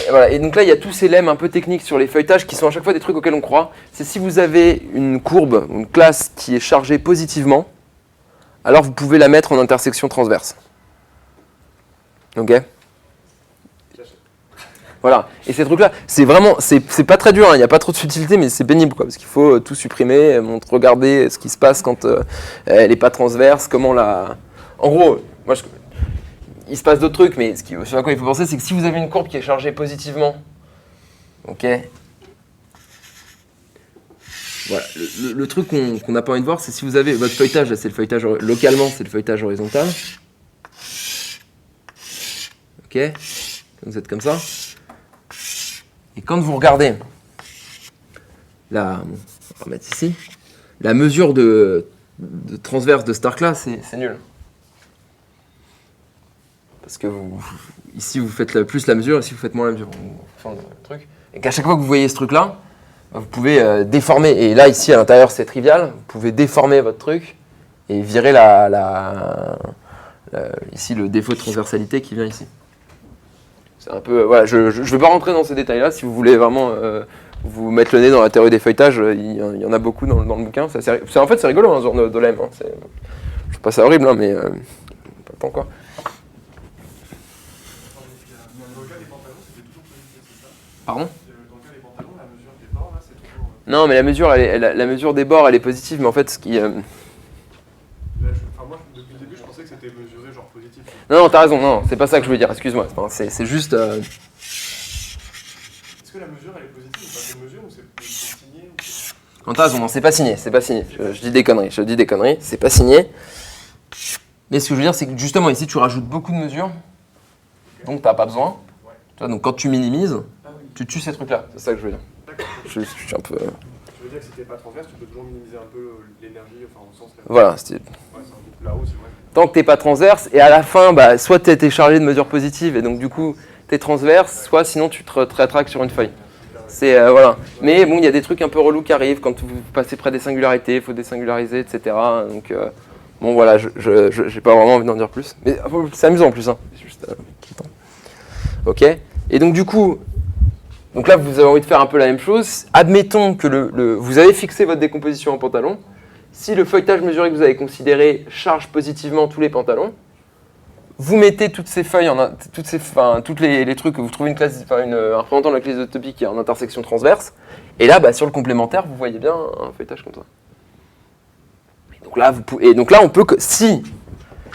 Et voilà. Et donc là, il y a tous ces lemmes un peu techniques sur les feuilletages qui sont à chaque fois des trucs auxquels on croit. C'est si vous avez une courbe, une classe qui est chargée positivement, alors vous pouvez la mettre en intersection transverse. Ok ? Voilà. Et ces trucs-là, c'est vraiment, c'est pas très dur, hein. Il n'y a pas trop de subtilité, mais c'est pénible, quoi, parce qu'il faut tout supprimer, regarder ce qui se passe quand elle n'est pas transverse, comment la... En gros, moi, il se passe d'autres trucs, mais ce à quoi il faut penser, c'est que si vous avez une courbe qui est chargée positivement, ok. Voilà, le truc qu'on n'a pas envie de voir, c'est si vous avez votre feuilletage, là c'est le feuilletage localement, c'est le feuilletage horizontal. Ok, vous êtes comme ça. Et quand vous regardez, on va mettre ici, la mesure de transverse de cet arc-là, c'est nul. Parce que ici vous faites plus la mesure, ici vous faites moins la mesure. Truc. Et qu'à chaque fois que vous voyez ce truc-là, vous pouvez déformer. Et là, ici, à l'intérieur, c'est trivial. Vous pouvez déformer votre truc et virer ici le défaut de transversalité qui vient ici. C'est un peu... Voilà, je ne vais pas rentrer dans ces détails-là. Si vous voulez vraiment vous mettre le nez dans la théorie des feuilletages, il y en a beaucoup dans le bouquin. En fait, c'est rigolo, hein, ce genre de lemme. Hein. Je trouve pas ça horrible, hein, mais pas encore. Pardon ? Non, mais la mesure des bords, elle est positive, mais en fait, ce qui... Moi, depuis le début, je pensais que c'était mesuré genre positif. Non, t'as raison, non, c'est pas ça que je voulais dire, excuse-moi. Enfin, c'est juste... Est-ce que la mesure, elle est positive ou pas? C'est une mesure ou c'est signé Non, t'as raison, non, c'est pas signé. Je dis des conneries, c'est pas signé. Mais ce que je veux dire, c'est que justement, ici, tu rajoutes beaucoup de mesures, donc t'as pas besoin. Ouais. Tu vois, donc quand tu minimises, tu tues ces trucs-là, c'est ça que je veux dire. Je suis un peu... Je veux dire que si t'es pas transverse, tu peux toujours minimiser un peu l'énergie, enfin au sens... Voilà, c'est... Ouais, c'est un peu là-haut, c'est vrai. Tant que t'es pas transverse, et à la fin, soit t'es chargé de mesures positives, et donc du coup, t'es transverse, soit sinon tu te rétractes sur une feuille. C'est, voilà. Mais bon, il y a des trucs un peu relous qui arrivent, quand vous passez près des singularités, il faut désingulariser, etc. Donc, bon voilà, j'ai pas vraiment envie d'en dire plus. Mais c'est amusant en plus, hein. C'est juste... ok. Et donc du coup... Donc là, vous avez envie de faire un peu la même chose. Admettons que vous avez fixé votre décomposition en pantalon. Si le feuilletage mesuré que vous avez considéré charge positivement tous les pantalons, vous mettez toutes ces feuilles, tous les trucs que vous trouvez un représentant de la classe isotopie qui est en intersection transverse. Et là, sur le complémentaire, vous voyez bien un feuilletage comme ça. Et donc là, on peut que si.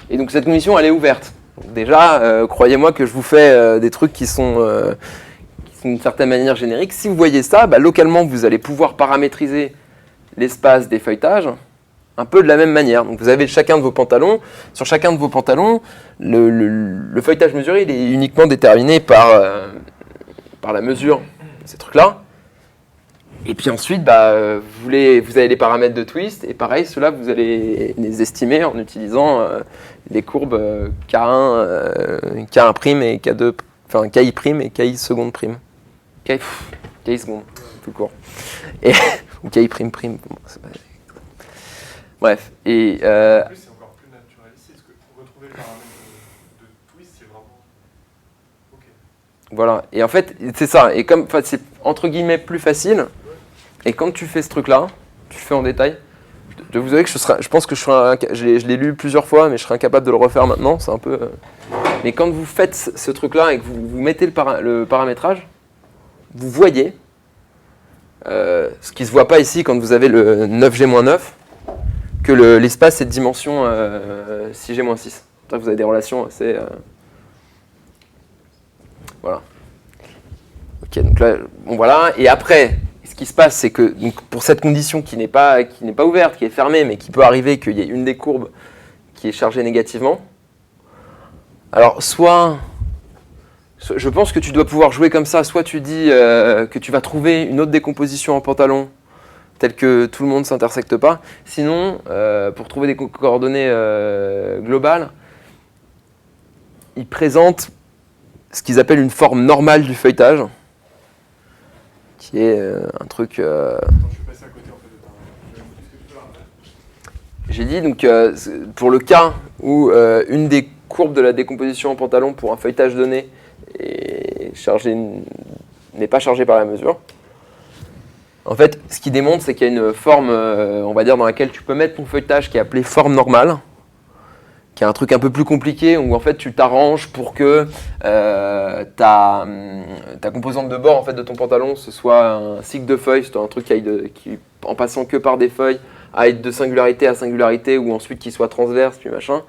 Et donc cette condition, elle est ouverte. Donc déjà, croyez-moi que je vous fais des trucs qui sont d'une certaine manière générique. Si vous voyez ça, localement, vous allez pouvoir paramétriser l'espace des feuilletages un peu de la même manière. Donc vous avez chacun de vos pantalons. Sur chacun de vos pantalons, le feuilletage mesuré, il est uniquement déterminé par la mesure de ces trucs-là. Et puis ensuite, vous avez les paramètres de twist. Et pareil, ceux-là, vous allez les estimer en utilisant les courbes K1, K1' et K2, enfin KI' et KI seconde prime. KI seconde, tout court. Ou KI''. Bon, bref. Et En plus, c'est encore plus naturalisé, parce que retrouver le paramètre de twist, c'est vraiment... Ok. voilà. Et en fait, c'est ça. Et comme c'est entre guillemets plus facile, et quand tu fais ce truc-là, tu le fais en détail. Je vous avoue que je pense que je l'ai lu plusieurs fois, mais je serais incapable de le refaire maintenant. C'est un peu... Mais quand vous faites ce truc-là et que vous mettez le paramétrage, vous voyez ce qui ne se voit pas ici quand vous avez le 9G-9, que l'espace est de dimension 6G-6. Vous avez des relations assez... Voilà. Ok, donc là, bon voilà. Et après, ce qui se passe, c'est que donc, pour cette condition qui n'est pas ouverte, qui est fermée, mais qui peut arriver qu'il y ait une des courbes qui est chargée négativement, alors soit... Je pense que tu dois pouvoir jouer comme ça, soit tu dis que tu vas trouver une autre décomposition en pantalon, telle que tout le monde ne s'intersecte pas. Sinon, pour trouver des coordonnées globales, ils présentent ce qu'ils appellent une forme normale du feuilletage, qui est un truc... Attends, je suis passé à côté en fait de ta... J'ai dit donc pour le cas où une des courbes de la décomposition en pantalon pour un feuilletage donné n'est pas chargée par la mesure. En fait, ce qui démontre, c'est qu'il y a une forme, on va dire, dans laquelle tu peux mettre ton feuilletage qui est appelée forme normale, qui est un truc un peu plus compliqué, où en fait tu t'arranges pour que ta composante de bord en fait, de ton pantalon, ce soit un cycle de feuilles, c'est un truc qui, en passant que par des feuilles, aille de singularité à singularité, ou ensuite qui soit transverse, puis machin.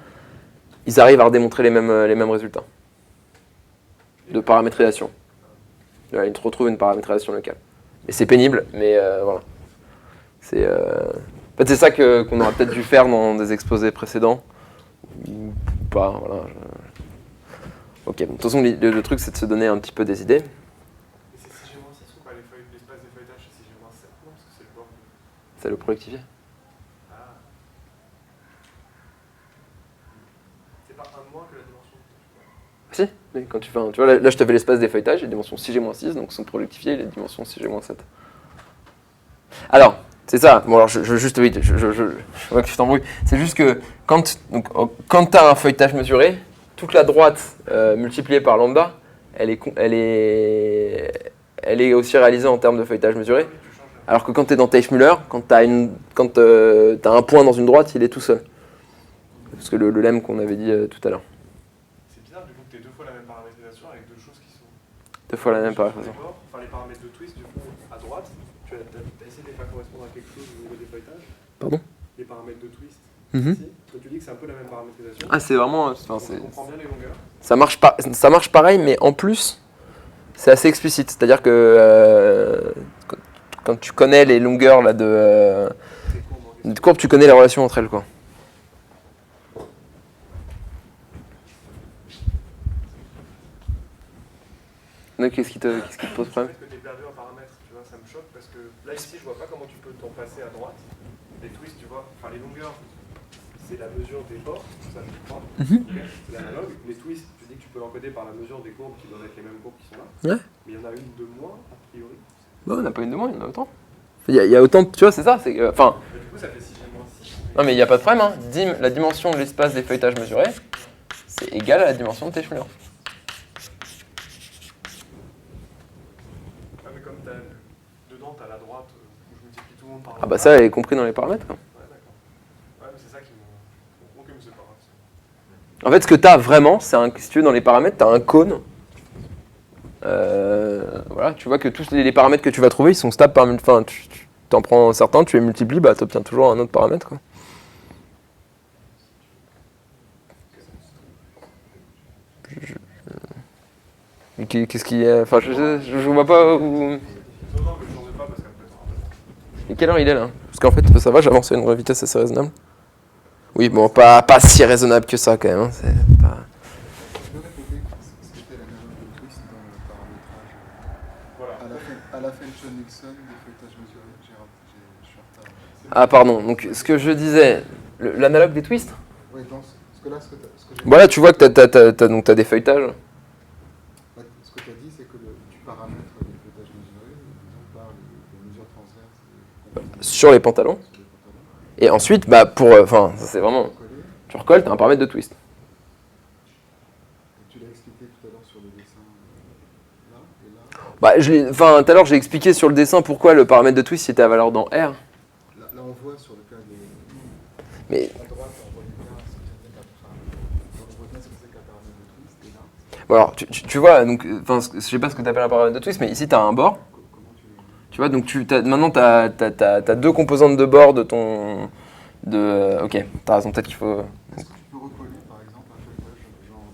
ils arrivent à redémontrer les mêmes résultats de paramétrisation. Ils te retrouvent une paramétrisation locale. Et c'est pénible, mais voilà. En fait, c'est ça qu'on aurait peut-être dû faire dans des exposés précédents. Ou pas, voilà. Ok, de toute façon, le truc, c'est de se donner un petit peu des idées. Et c'est 6G-6 ou pas l'espace des feuilletages, c'est 6G-7? Non, parce que c'est le bord. C'est le productifié. Ah. C'est pas un moins que la dimension. Si, mais quand tu fais tu vois, là je te fais l'espace des feuilletages, il est dimension 6G-6, donc son productifié, il est dimension 6G-7. Alors, c'est ça, bon alors juste vite, je vois que tu t'embrouilles, c'est juste que quand tu as un feuilletage mesuré, toute la droite multipliée par lambda, elle est aussi réalisée en termes de feuilletage mesuré, alors que quand tu es dans Teichmüller, quand tu as un point dans une droite, il est tout seul. Parce que le lemme qu'on avait dit tout à l'heure. C'est bizarre du coup que tu aies deux fois la même paramétrisation avec deux choses qui sont. Deux fois la même paramétrisation. Enfin, les paramètres de twist, du coup, à droite, tu as essayé de les faire correspondre à quelque chose au niveau des feuilletages. Pardon? Les paramètres de twist. Mhm. Ici, toi, tu dis que c'est un peu la même paramétrisation. Ah, c'est vraiment. On comprend bien les longueurs. Ça marche pareil, mais en plus, c'est assez explicite. C'est-à-dire que quand tu connais les longueurs là, de courbes, tu connais les relations entre elles, quoi. Donc, qu'est-ce qui te pose problème? Le fait que tu aies perdu un paramètre, tu vois, ça me choque parce que là, ici, je vois pas comment tu peux t'en passer à droite. Les twists, tu vois, enfin les longueurs, c'est la mesure des bords, ça je crois. C'est l'analogue. Les twists, tu dis que tu peux l'encoder par la mesure des courbes qui doivent être les mêmes courbes qui sont là. Ouais. Mais il y en a une de moins, a priori. Bah, on n'a pas une de moins, il y en a autant. Il y a autant, tu vois, c'est ça. Enfin, Mais du coup, ça fait 6G-6. non, mais il n'y a pas de problème. Hein. La dimension de l'espace des feuilletages mesurés, c'est égal à la dimension de Teichmüller. Ah, mais comme dedans, tu as la droite où je multiplie tout le monde par Ah, bah, ça est compris dans les paramètres, quoi. Ouais, d'accord. Ouais, mais c'est ça qui me. Ok, mais c'est pas grave. En fait, ce que tu as vraiment, c'est si tu veux, dans les paramètres, tu as un cône. Voilà, tu vois que tous les paramètres que tu vas trouver, ils sont stables par. Enfin, tu t'en prends certains, tu les multiplies, bah, tu obtiens toujours un autre paramètre, quoi. Qu'est-ce qui est. Enfin, je vois pas où. Non, mais je n'en ai pas parce qu'après. Et quelle heure il est là? Parce qu'en fait, ça va, j'avance à une vitesse assez raisonnable. Oui, bon, pas si raisonnable que ça quand même. Hein. C'est pas... Je peux répéter ce qu'était l'analogue de twist dans le paramétrage. Voilà. À la Felchen-Nixon, des feuilletages mesurés, je suis en retard. Ah, pardon. Donc, ce que je disais, l'analogue des twists. Oui, donc, ce que j'ai Voilà, tu vois que t'as des feuilletages. Ce que tu as dit, c'est que tu paramètres les feuilletages mesurés, disons, par les mesures transverses Sur les pantalons. sur les pantalons. Et ensuite, bah, enfin, ça c'est vraiment. Coller. Tu recolles, t'as un paramètre de twist. Et tu l'as expliqué tout à l'heure sur le dessin, là et là. Bah, enfin, tout à l'heure, j'ai expliqué sur le dessin pourquoi le paramètre de twist était à valeur dans R. Là, on voit sur le cas de. Mais À droite, on voit bien ce que c'est qu'un paramètre de twist, et là, bon, alors, tu vois, donc, enfin, je sais pas ce que tu appelles un paramètre de twist, mais ici, tu as un bord. comment tu les. Tu vois, donc maintenant, tu as deux composantes de bord de ton. Ok, tu as raison, peut-être qu'il faut. Est-ce que tu peux recoller, par exemple, un feuilletage genre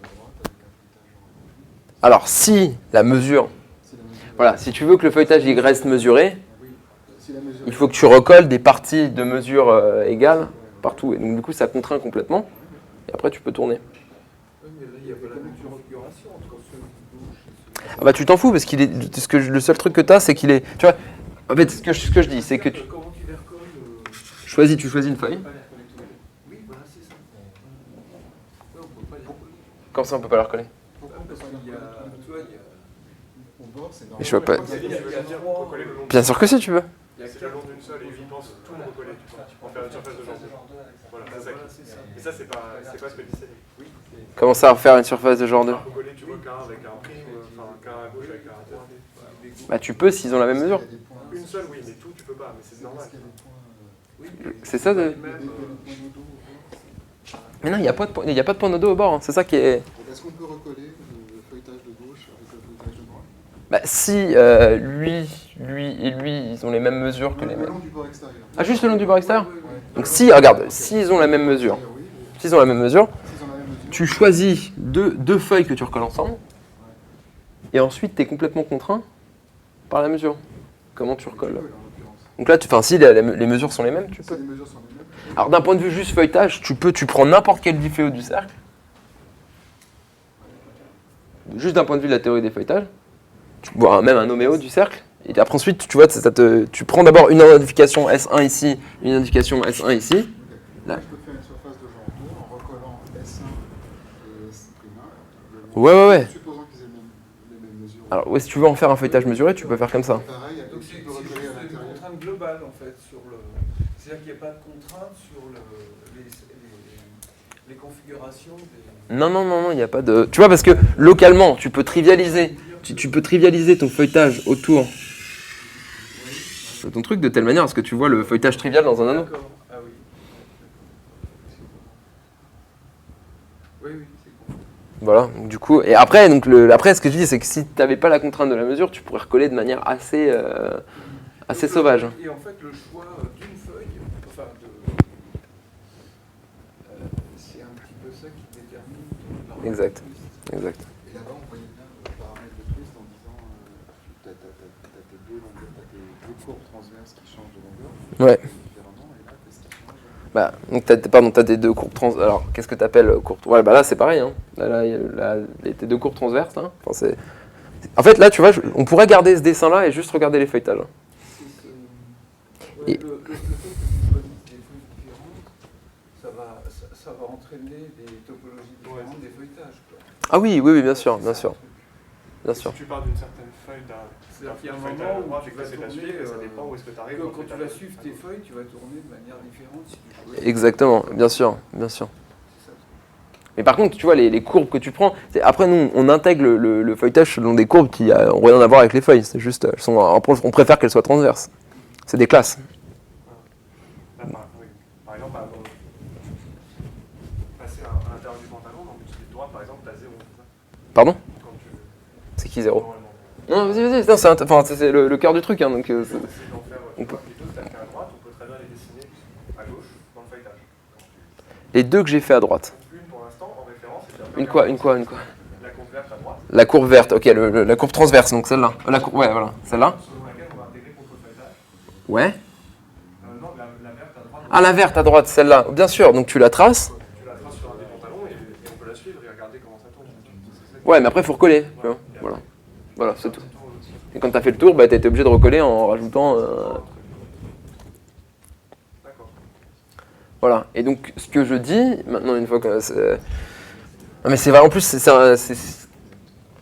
à droite avec un feuilletage genre à gauche? Alors, si la mesure. Si la mesure. Voilà, si tu veux que le feuilletage il reste mesuré, Oui. Si la mesure. il faut que tu recolles des parties de mesure égales partout. Et donc, du coup, ça contraint complètement. Et après, tu peux tourner. Oui, mais là, il n'y a pas la même configuration entre ceux de gauche et ceux Ah bah, tu t'en fous parce qu'il est. Le seul truc que tu as, c'est qu'il est. Tu vois, en fait, ce que je dis, c'est que tu Comment tu les recolles tu choisis une feuille. pas les recoller tous les deux. Oui, voilà, c'est ça. Ouais, on peut pas les recoller. Comme ça, on peut pas la recoller. Pourquoi on peut Parce pas qu'il y a, tu vois, il y a, Au bord, c'est dans. Et je vois pas. C'est dit, tu veux dire recoller le long. Bien sûr que si, tu veux. C'est le long d'une seule et j'y pense tout me recoller, tu vois. En faire une surface de genre 2. Voilà, c'est ça. Et ça, c'est pas ce que dit Céline. Oui. Comment ça, refaire une surface de genre 2? Recoller, tu vois, qu'un avec un prime, enfin, qu'un à gauche avec un à droite. Bah, tu peux s'ils ont la même mesure. Il y a des points. Une seule, oui, mais tout, tu peux pas, mais c'est normal. Est-ce qu'il y a des points. oui, C'est ça de. Même, Il y a des points nodaux au bord. Mais non, il n'y a pas de point nodo au bord. Hein. C'est ça qui est. Est-ce qu'on peut recoller le feuilletage de gauche avec le feuilletage de droite? Bah, si lui et lui, ils ont les mêmes mesures que les Le mêmes. long du bord extérieur. Ah, juste le long du bord extérieur. Ouais. Donc si, regarde, s'ils ont la même mesure, Oui, mais s'ils ont la même mesure, s'ils ont la même tu choisis deux feuilles que tu recolles ensemble, et ensuite tu es complètement contraint par la mesure. Comment tu recolles? Donc là, si les mesures sont les mêmes, tu peux. Si les mesures sont les mêmes. Alors d'un point de vue juste feuilletage, tu prends n'importe quel difféo du cercle. Juste d'un point de vue de la théorie des feuilletages, tu vois même un homéo du cercle. Et après ensuite, tu vois, tu prends d'abord une identification S1 ici, une identification S1 ici. Là. Je peux faire une surface de genre 2 en recollant S1 et S'1. Ouais. Supposons qu'ils aient les mêmes mesures. Alors ouais, si tu veux en faire un feuilletage mesuré, tu peux faire comme ça. Pareil, Donc tu c'est peux recoller à juste une l'intérieur. contrainte globale en fait sur le. C'est-à-dire qu'il n'y a pas de contrainte sur les configurations des. Non, il n'y a pas de. Tu vois, parce que localement, tu peux trivialiser. Tu peux trivialiser ton feuilletage autour de ton truc de telle manière à ce que tu vois le feuilletage trivial dans un anneau. D'accord. Ah oui. Oui, c'est con. Voilà, donc du coup, et après, après, ce que je dis, c'est que si tu n'avais pas la contrainte de la mesure, tu pourrais recoller de manière assez sauvage. Et en fait, le choix d'une feuille, enfin c'est un petit peu ça qui détermine ton paramètre Exact. twist. Exact. Et là-bas, on voyait bien le paramètre de twist en disant tu as tes deux courbes transverses qui changent de longueur. Ouais. Différemment, et là, qu'est-ce qui change? Bah, donc t'as tes deux courbes trans. Alors, qu'est-ce que tu appelles courbe? Ouais, bah là, c'est pareil. Hein. Là, tes deux courbes transverses. Hein. Enfin, en fait, là, tu vois, on pourrait garder ce dessin-là et juste regarder les feuilletages. Ouais, Et- le fait que tu choisisses des feuilles différentes, ça va entraîner des topologies différentes des feuilletages. Quoi. Ah oui, bien sûr. Bien sûr. Si tu pars d'une certaine feuille c'est-à-dire qu'il y a un moment où tu vas tourner, ça dépend où est-ce que tu arrives. Quand tu vas suivre tes feuilles, tu vas tourner de manière différente si tu choisis. Exactement, bien sûr. C'est ça. Mais par contre, tu vois, les courbes que tu prends, après, nous, on intègre le feuilletage selon des courbes qui n'ont rien à voir avec les feuilles. C'est juste, on préfère qu'elles soient transverses. C'est des classes. Là, par exemple, passer à l'intérieur du pantalon, donc tu droite, par exemple, tu as 0. Pardon? Quand tu C'est qui 0? normalement. Non, vas-y. Non, c'est le cœur du truc. Hein, donc, C'est d'en faire, on tu peut- vois, plutôt que à droite, on peut très bien les dessiner à gauche dans le feuilletage. les deux que j'ai fait à droite. Une pour l'instant en référence. Et puis après, Une quoi? La courbe verte à droite, La courbe verte, ok, la courbe transverse, donc celle-là. Ouais, voilà, celle-là. selon laquelle on va intégrer contre le feuilletage. Ouais. Non, la verte à droite. Ah, la verte à droite, celle-là. Bien sûr, donc tu la traces. Tu la traces sur un des pantalons et on peut la suivre et regarder comment ça tourne. Ouais, mais après, il faut recoller. Tu vois, voilà, c'est tout. Et quand tu as fait le tour, bah, tu été obligé de recoller en rajoutant. D'accord. Voilà. Et donc, ce que je dis, maintenant, une fois que. Non, mais c'est vrai, en plus, enfin,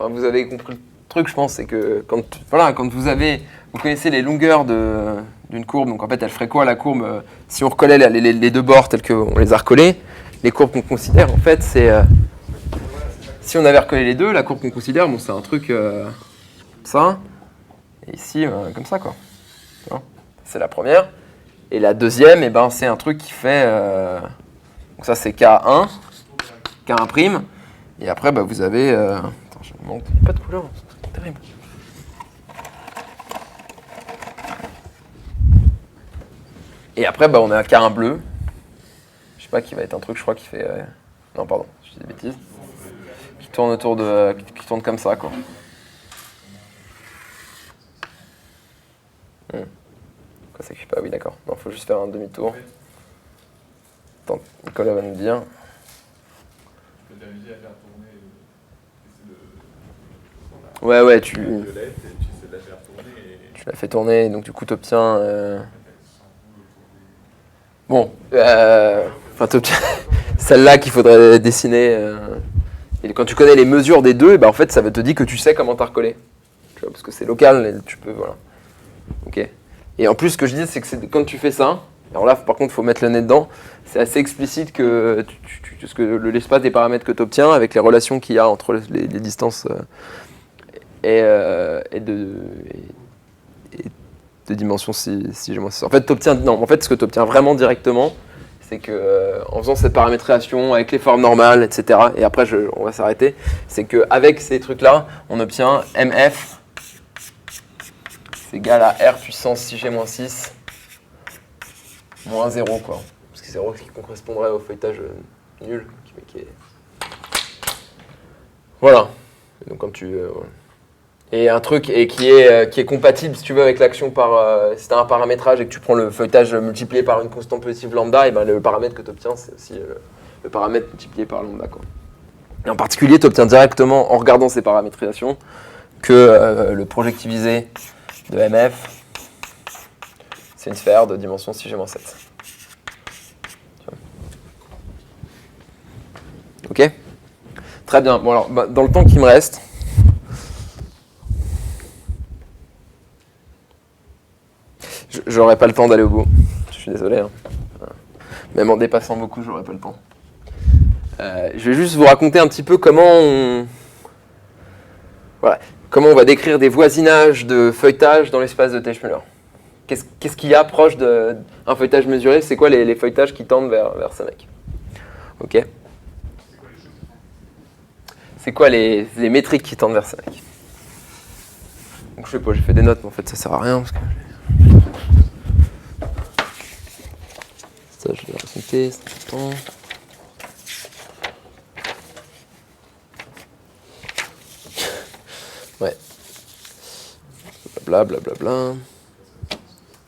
vous avez compris le truc, je pense, c'est que quand vous connaissez les longueurs d'une courbe, donc en fait, elle ferait quoi la courbe si on recollait les deux bords tels qu'on les a recollés? Les courbes qu'on considère, en fait, c'est. Si on avait recollé les deux, la courbe qu'on considère, bon, c'est un truc. Ça. Et ici, comme ça, quoi. Tu vois, c'est la première. Et la deuxième, c'est un truc qui fait. Donc ça, c'est K1. K1'. Et après, vous avez. Attends, je me manque pas de couleur. C'est terrible. Et après, on a un K1 bleu. Je sais pas, qui va être un truc, je crois, qui fait. Non, pardon, je dis des bêtises. Qui tourne autour de. Qui tourne comme ça, quoi. Quoi, ça cuit pas? Oui, d'accord. Non, faut juste faire un demi-tour. Attends, Nicolas va nous dire. Tu peux t'amuser à faire tourner. Essayer de. Ouais, tu Violette et tu essaies de la faire tourner. Et... l'as fait tourner, donc du coup, t'obtiens. Bon, t'obtiens celle-là qu'il faudrait dessiner. Et quand tu connais les mesures des deux, en fait, ça te dit que tu sais comment t'as recollé. Tu vois, parce que c'est local, et tu peux. Voilà. Ok. Et en plus, ce que je dis, c'est que quand tu fais ça, alors là, par contre, il faut mettre le nez dedans, c'est assez explicite que, l'espace des paramètres que tu obtiens avec les relations qu'il y a entre les distances et de dimension si j'ai moins. En fait, ce que tu obtiens vraiment directement, c'est que en faisant cette paramétration avec les formes normales, etc., et après, on va s'arrêter, c'est qu'avec ces trucs-là, on obtient MF. C'est égal à R puissance 6G-6 moins 0, quoi. Parce que 0, ce qui correspondrait au feuilletage nul, qui est Voilà. Donc comme tu voilà. Et un truc qui est compatible, si tu veux, avec l'action par... si tu as un paramétrage et que tu prends le feuilletage multiplié par une constante positive lambda, et ben le paramètre que tu obtiens, c'est aussi le paramètre multiplié par lambda, quoi. Et en particulier, tu obtiens directement, en regardant ces paramétrisations, que le projectivisé de MF, c'est une sphère de dimension 6G-7. Ok ? Très bien. Bon alors, dans le temps qui me reste... J'aurais pas le temps d'aller au bout. Je suis désolé. Hein. Même en dépassant beaucoup, j'aurais pas le temps. Je vais juste vous raconter un petit peu comment on va décrire des voisinages de feuilletage dans l'espace de Teichmüller. Qu'est-ce qu'il y a proche d'un feuilletage mesuré? C'est quoi les feuilletages qui tendent vers ce mec? Ok. C'est quoi les métriques qui tendent vers ce mec? Donc je sais pas, j'ai fait des notes, mais en fait ça sert à rien parce que ça je vais raconter, c'est important. Ouais. Blablabla. Bla, bla, bla.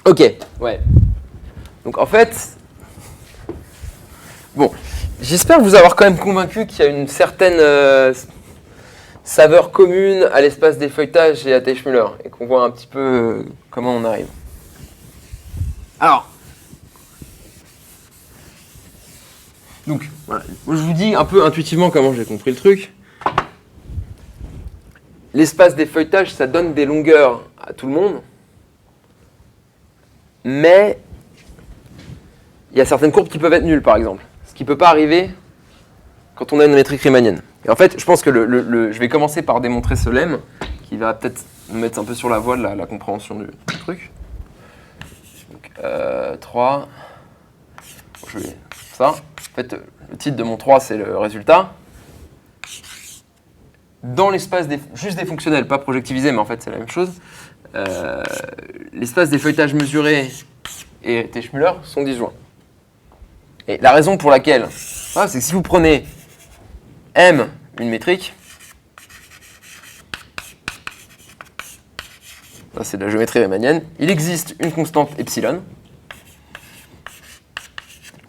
Ok, ouais. Donc en fait, bon, j'espère vous avoir quand même convaincu qu'il y a une certaine saveur commune à l'espace des feuilletages et à Teichmüller, et qu'on voit un petit peu comment on arrive. Alors, donc, voilà. Je vous dis un peu intuitivement comment j'ai compris le truc. L'espace des feuilletages, ça donne des longueurs à tout le monde, mais il y a certaines courbes qui peuvent être nulles, par exemple. Ce qui ne peut pas arriver quand on a une métrique riemannienne. Et en fait, je pense que je vais commencer par démontrer ce lemme, qui va peut-être me mettre un peu sur la voie de la compréhension du truc. Donc, 3. Je vais ça. En fait, le titre de mon 3, c'est le résultat. Dans l'espace juste des fonctionnels, pas projectivisés, mais en fait, c'est la même chose. L'espace des feuilletages mesurés et Teichmüller sont disjoints. Et la raison pour laquelle, c'est que si vous prenez M, une métrique, là c'est de la géométrie riemannienne, il existe une constante epsilon,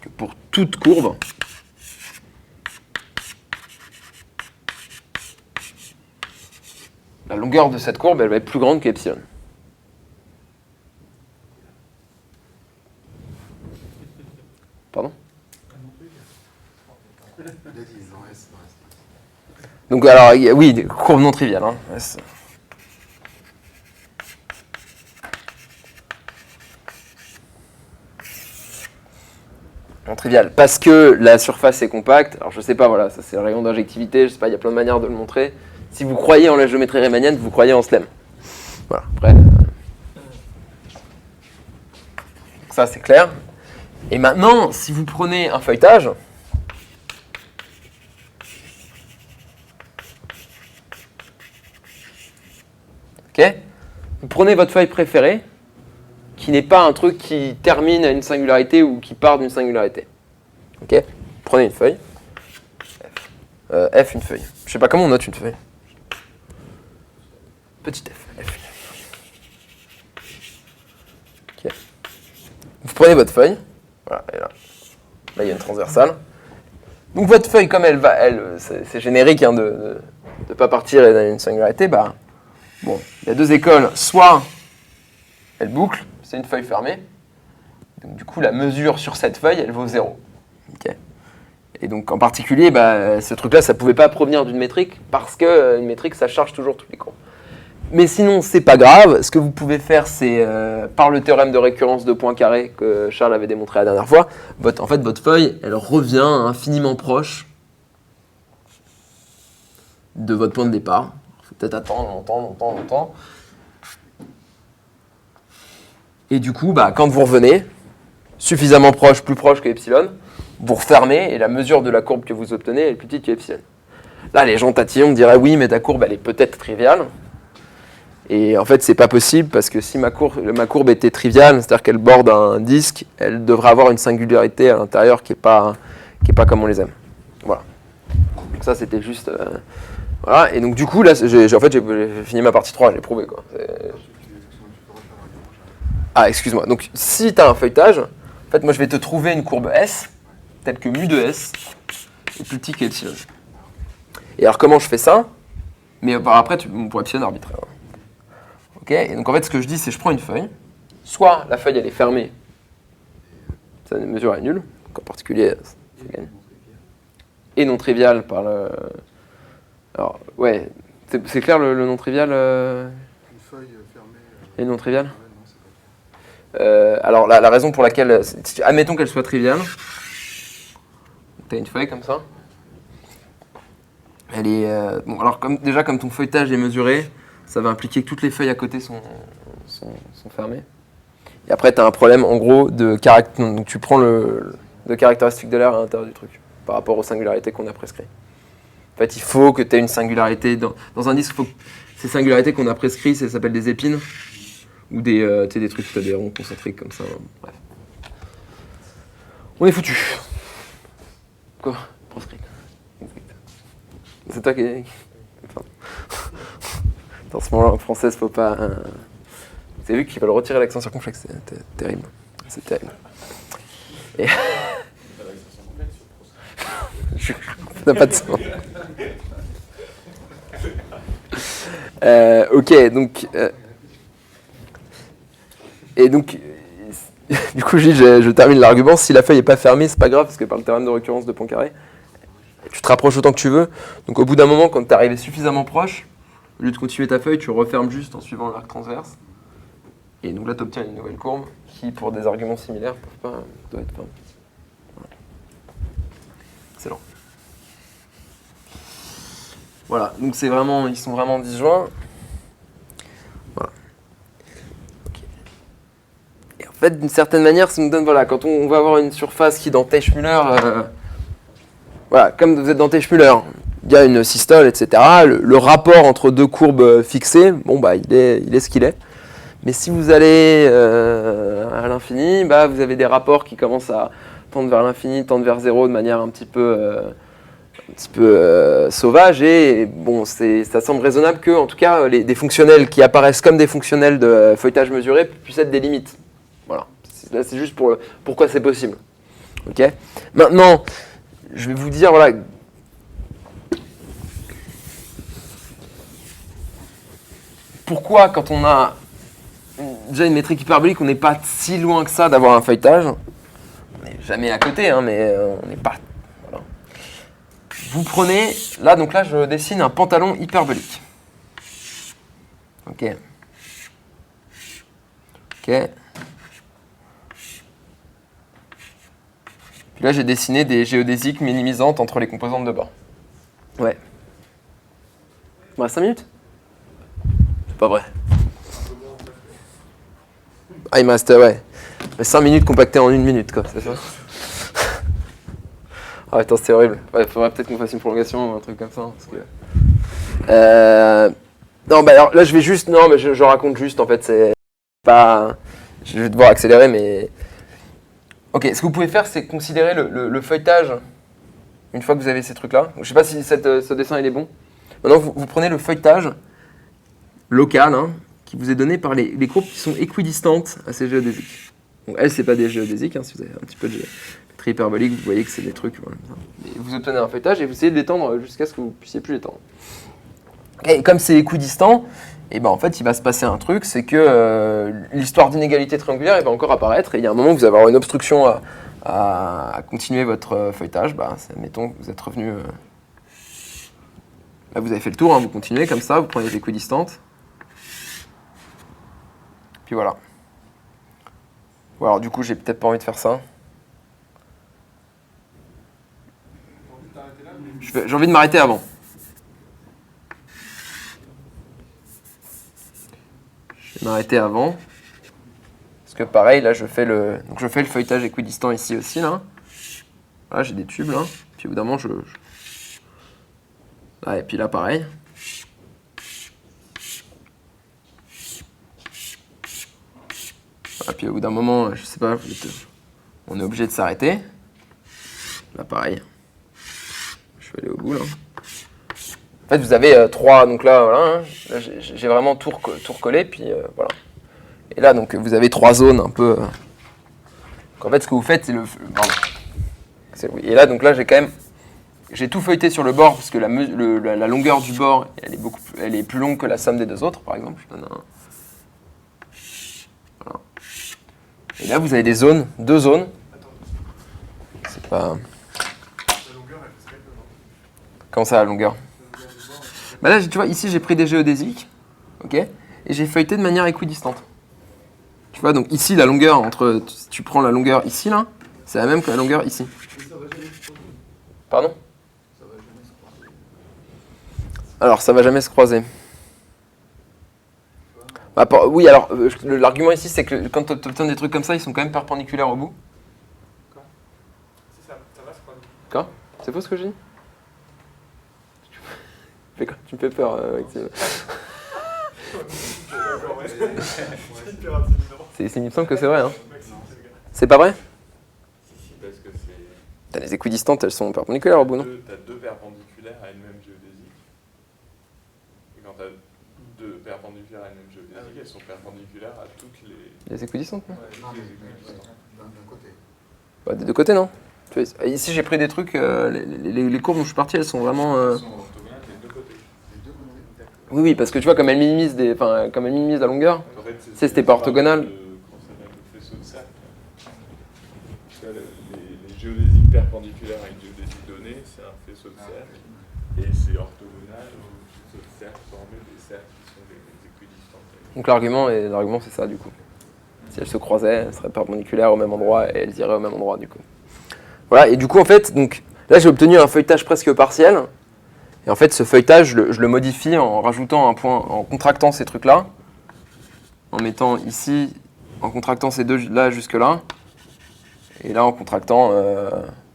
que pour toute courbe, la longueur de cette courbe, elle va être plus grande qu'epsilon. Pardon ? Donc alors, oui, courbe non triviale. Hein. Non triviale. Parce que la surface est compacte. Alors je sais pas, voilà, ça c'est le rayon d'injectivité, je sais pas, il y a plein de manières de le montrer. Si vous croyez en la géométrie riemannienne, vous croyez en ce lemme. Voilà, après. Ça c'est clair. Et maintenant, si vous prenez un feuilletage, ok, vous prenez votre feuille préférée, qui n'est pas un truc qui termine à une singularité ou qui part d'une singularité. Ok, prenez une feuille. F, une feuille. Je sais pas comment on note une feuille. Petit f. Ok. Vous prenez votre feuille. Voilà, et là, il y a une transversale. Donc votre feuille, comme c'est générique hein, de ne pas partir et d'aller une singularité, bon, il y a deux écoles. Soit elle boucle, c'est une feuille fermée. Donc du coup, la mesure sur cette feuille, elle vaut 0. Okay. Et donc en particulier, ce truc-là, ça ne pouvait pas provenir d'une métrique, parce qu'une métrique, ça charge toujours tous les courbes. Mais sinon, c'est pas grave. Ce que vous pouvez faire, c'est par le théorème de récurrence de Poincaré que Charles avait démontré la dernière fois. En fait, votre feuille, elle revient infiniment proche de votre point de départ. Il faut peut-être attendre longtemps. Et du coup, quand vous revenez, suffisamment proche, plus proche que epsilon, vous refermez et la mesure de la courbe que vous obtenez est plus petite que epsilon. Là, les gens tatillons me diraient oui, mais ta courbe, elle est peut-être triviale. Et en fait, c'est pas possible parce que si ma courbe était triviale, c'est-à-dire qu'elle borde un disque, elle devrait avoir une singularité à l'intérieur qui est pas comme on les aime. Voilà. Donc ça, c'était juste Voilà, et donc du coup, là, j'ai fini ma partie 3, j'ai prouvé, quoi. Ah, excuse-moi. Donc, si tu as un feuilletage, en fait, moi, je vais te trouver une courbe S, telle que mu de S, est plus petit qu'epsilon. Et alors, comment je fais ça? Mais après, pour epsilon arbitraire. Ok. Et donc, en fait, ce que je dis, c'est je prends une feuille. Soit la feuille, elle est fermée, sa mesure est nulle, donc en particulier, ça gagne. Et non trivial par le... Alors, ouais, c'est clair le non trivial Une feuille fermée. et non trivial? Ouais, non, c'est pas clair. Alors, la raison pour laquelle... Admettons qu'elle soit triviale. Tu as une feuille comme ça. Elle est... bon, alors, déjà, comme ton feuilletage est mesuré, ça va impliquer que toutes les feuilles à côté sont fermées. Et après, tu as un problème, en gros, de caractère. Donc, tu prends de caractéristique de l'air à l'intérieur du truc, par rapport aux singularités qu'on a prescrites. En fait, il faut que tu aies une singularité. Dans un disque, il faut que ces singularités qu'on a prescrites, ça s'appelle des épines, ou des trucs, tu as des ronds concentriques comme ça. Bref. On est foutu. Quoi? Proscrit. C'est toi qui... Enfin, dans ce moment-là, en français, faut pas... Vous avez vu qu'ils veulent retirer l'accent circonflexe, c'est terrible. C'est terrible. Et... Ça n'a pas de sens. Ok, donc... Et donc... Du coup, je termine l'argument. Si la feuille n'est pas fermée, c'est pas grave, parce que par le théorème de récurrence de Poincaré, tu te rapproches autant que tu veux. Donc au bout d'un moment, quand tu es arrivé suffisamment proche, au lieu de continuer ta feuille, tu refermes juste en suivant l'arc transverse. Et donc là, tu obtiens une nouvelle courbe qui, pour des arguments similaires, doit être fermée. Voilà. Excellent. Voilà, donc ils sont vraiment disjoints. Voilà. Okay. Et en fait, d'une certaine manière, ça nous donne, voilà, quand on va avoir une surface qui est dans Teichmüller, voilà, comme vous êtes dans Teichmüller, il y a une systole, etc. Le rapport entre deux courbes fixées, bon, bah, il est ce qu'il est. Mais si vous allez à l'infini, bah, vous avez des rapports qui commencent à tendre vers l'infini, tendre vers zéro de manière un petit peu sauvage. Et bon, ça semble raisonnable que, en tout cas, des fonctionnels qui apparaissent comme des fonctionnels de feuilletage mesuré puissent être des limites. Voilà. Là, c'est juste pourquoi c'est possible. Ok. Maintenant, je vais vous dire, voilà. Pourquoi, quand on a déjà une métrique hyperbolique, on n'est pas si loin que ça d'avoir un feuilletage. On n'est jamais à côté, hein, mais on n'est pas... Voilà. Vous prenez... Là, donc là, je dessine un pantalon hyperbolique. Ok. Ok. Puis là, j'ai dessiné des géodésiques minimisantes entre les composantes de bas. Ouais. Il me reste 5 minutes? C'est pas vrai. Ah, il me reste, ouais. 5 minutes compactées en 1 minute, quoi, c'est ça? Ah, attends, c'est horrible. Il faudrait peut-être qu'on fasse une prolongation ou un truc comme ça. Parce que... Non, bah alors là, je vais juste... Non, mais je raconte juste, en fait, c'est pas... Je vais devoir accélérer, mais... Ok, ce que vous pouvez faire, c'est considérer le feuilletage, une fois que vous avez ces trucs-là. Je sais pas si ce dessin, il est bon. Maintenant, vous prenez le feuilletage local, hein, qui vous est donné par les courbes qui sont équidistantes à ces géodésiques. Donc, elles, c'est pas des géodésiques, hein, si vous avez un petit peu de géométrie hyperbolique, vous voyez que c'est des trucs... Voilà, et vous obtenez un feuilletage et vous essayez de l'étendre jusqu'à ce que vous puissiez plus l'étendre. Et comme c'est équidistant, et ben en fait, il va se passer un truc, c'est que l'histoire d'inégalité triangulaire, elle va encore apparaître, et il y a un moment où vous allez avoir une obstruction à continuer votre feuilletage. Bah, mettons que vous êtes revenu... Là, vous avez fait le tour, hein, vous continuez comme ça, vous prenez les équidistantes. Puis voilà. Bon, alors du coup, j'ai peut-être pas envie de faire ça. J'ai envie de m'arrêter avant. Je vais m'arrêter avant. Parce que pareil, là, je fais le feuilletage équidistant ici aussi, là. Là, j'ai des tubes, là. Puis au bout d'un moment, Ah, et puis là, pareil. Et puis au bout d'un moment, je sais pas, on est obligé de s'arrêter. Là, pareil. Je vais aller au bout, là. En fait, vous avez 3, donc là, voilà, hein, là, j'ai vraiment tout recollé, puis voilà. Et là, donc, vous avez 3 zones un peu. Donc, en fait, ce que vous faites, c'est le. Pardon. Et là, donc là, j'ai tout feuilleté sur le bord, parce que la longueur du bord, elle est plus longue que la somme des deux autres, par exemple. Je donne un. Voilà. Et là, vous avez des zones, 2 zones. C'est pas. La longueur, elle fait non? Comment ça, la longueur? Bah là, tu vois, ici, j'ai pris des géodésiques, ok, et j'ai feuilleté de manière équidistante. Tu vois, donc ici, la longueur entre... Si tu prends la longueur ici, là, c'est la même que la longueur ici. Pardon? Alors, ça va jamais se croiser. Bah, oui, alors, l'argument ici, c'est que quand tu obtiens des trucs comme ça, ils sont quand même perpendiculaires au bout. Si ça va, c'est pas. Quoi? C'est faux ce que je dis? Tu me fais peur, Maxime. Il me semble que c'est vrai. Hein. C'est pas vrai? Si, parce que c'est... T'as les équidistantes, elles sont perpendiculaires au bout, non? T'as 2 perpendiculaires à une même géodésique. Et quand t'as 2 perpendiculaires à une même géodésique, elles sont perpendiculaires à toutes les... Les équidistantes, non? D'un côté. Bah, des deux côtés, non? Tu vois, ici, j'ai pris des trucs, les courbes dont je suis parti, elles sont vraiment... Elles sont orthogonales des 2 côtés. Oui, oui, parce que tu vois, comme elles minimisent la longueur, En fait, c'était pas orthogonal. Comment ça s'appelle, le faisceau de cercle. Tu vois, les géodésiques perpendiculaires à une géodésique donnée, c'est un faisceau de cercle. Et c'est orthogonal au faisceau de cercle formé des cercles qui sont des équidistantes. Donc l'argument c'est ça, du coup. Si elles se croisaient, elles seraient perpendiculaires au même endroit et elles iraient au même endroit, du coup. Voilà, et du coup, en fait, donc, là, j'ai obtenu un feuilletage presque partiel. Et en fait, ce feuilletage, je le modifie en rajoutant un point, en contractant ces trucs-là, en mettant ici, en contractant ces deux là jusque-là, et là en contractant,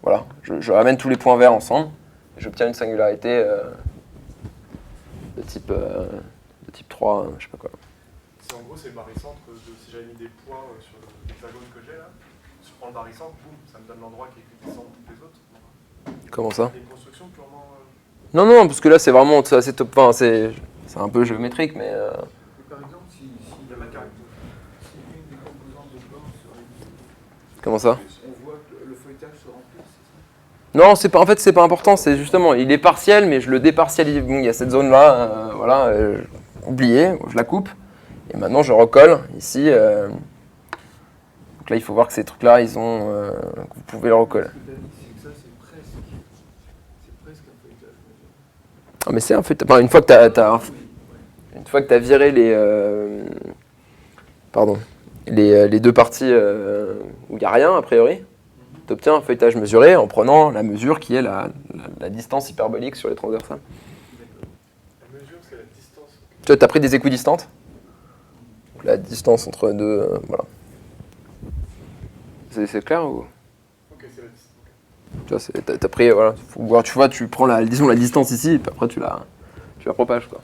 voilà, je ramène tous les points verts ensemble, et j'obtiens une singularité de type 3, je sais pas quoi. En gros, c'est le barycentre si j'avais mis des points sur l'hexagone que j'ai là, je prends le barycentre, boum, ça me donne l'endroit qui est équidistant de toutes les autres. Comment ça? Il y a une construction purement... Non, parce que là c'est vraiment assez top, enfin, c'est un peu géométrique, mais... Par exemple, si Il y a ma caractéristique. une des composantes de bord sur les... Comment ça? On voit que le feuilletage se remplit, c'est ça? Non, en fait c'est pas important, c'est justement, il est partiel, mais je le départialise. Bon, il y a cette zone-là, voilà, oubliée, je la coupe, et maintenant je recolle ici. Donc là, il faut voir que ces trucs-là, ils ont, que vous pouvez le recoller. Ce que tu as dit, c'est que ça, c'est presque un feuilletage. Ah, mais c'est un feuilletage. Enfin, une fois que tu as viré les deux parties où il n'y a rien, a priori, tu obtiens un feuilletage mesuré en prenant la mesure qui est la distance hyperbolique sur les transversales. La mesure, c'est la distance. Tu as pris des équidistantes. Donc, la distance entre deux, voilà. C'est clair ou... Ok, c'est la distance. Tu vois, t'as pris, voilà, faut voir, tu vois, tu prends la distance ici, et puis après tu la propages, quoi.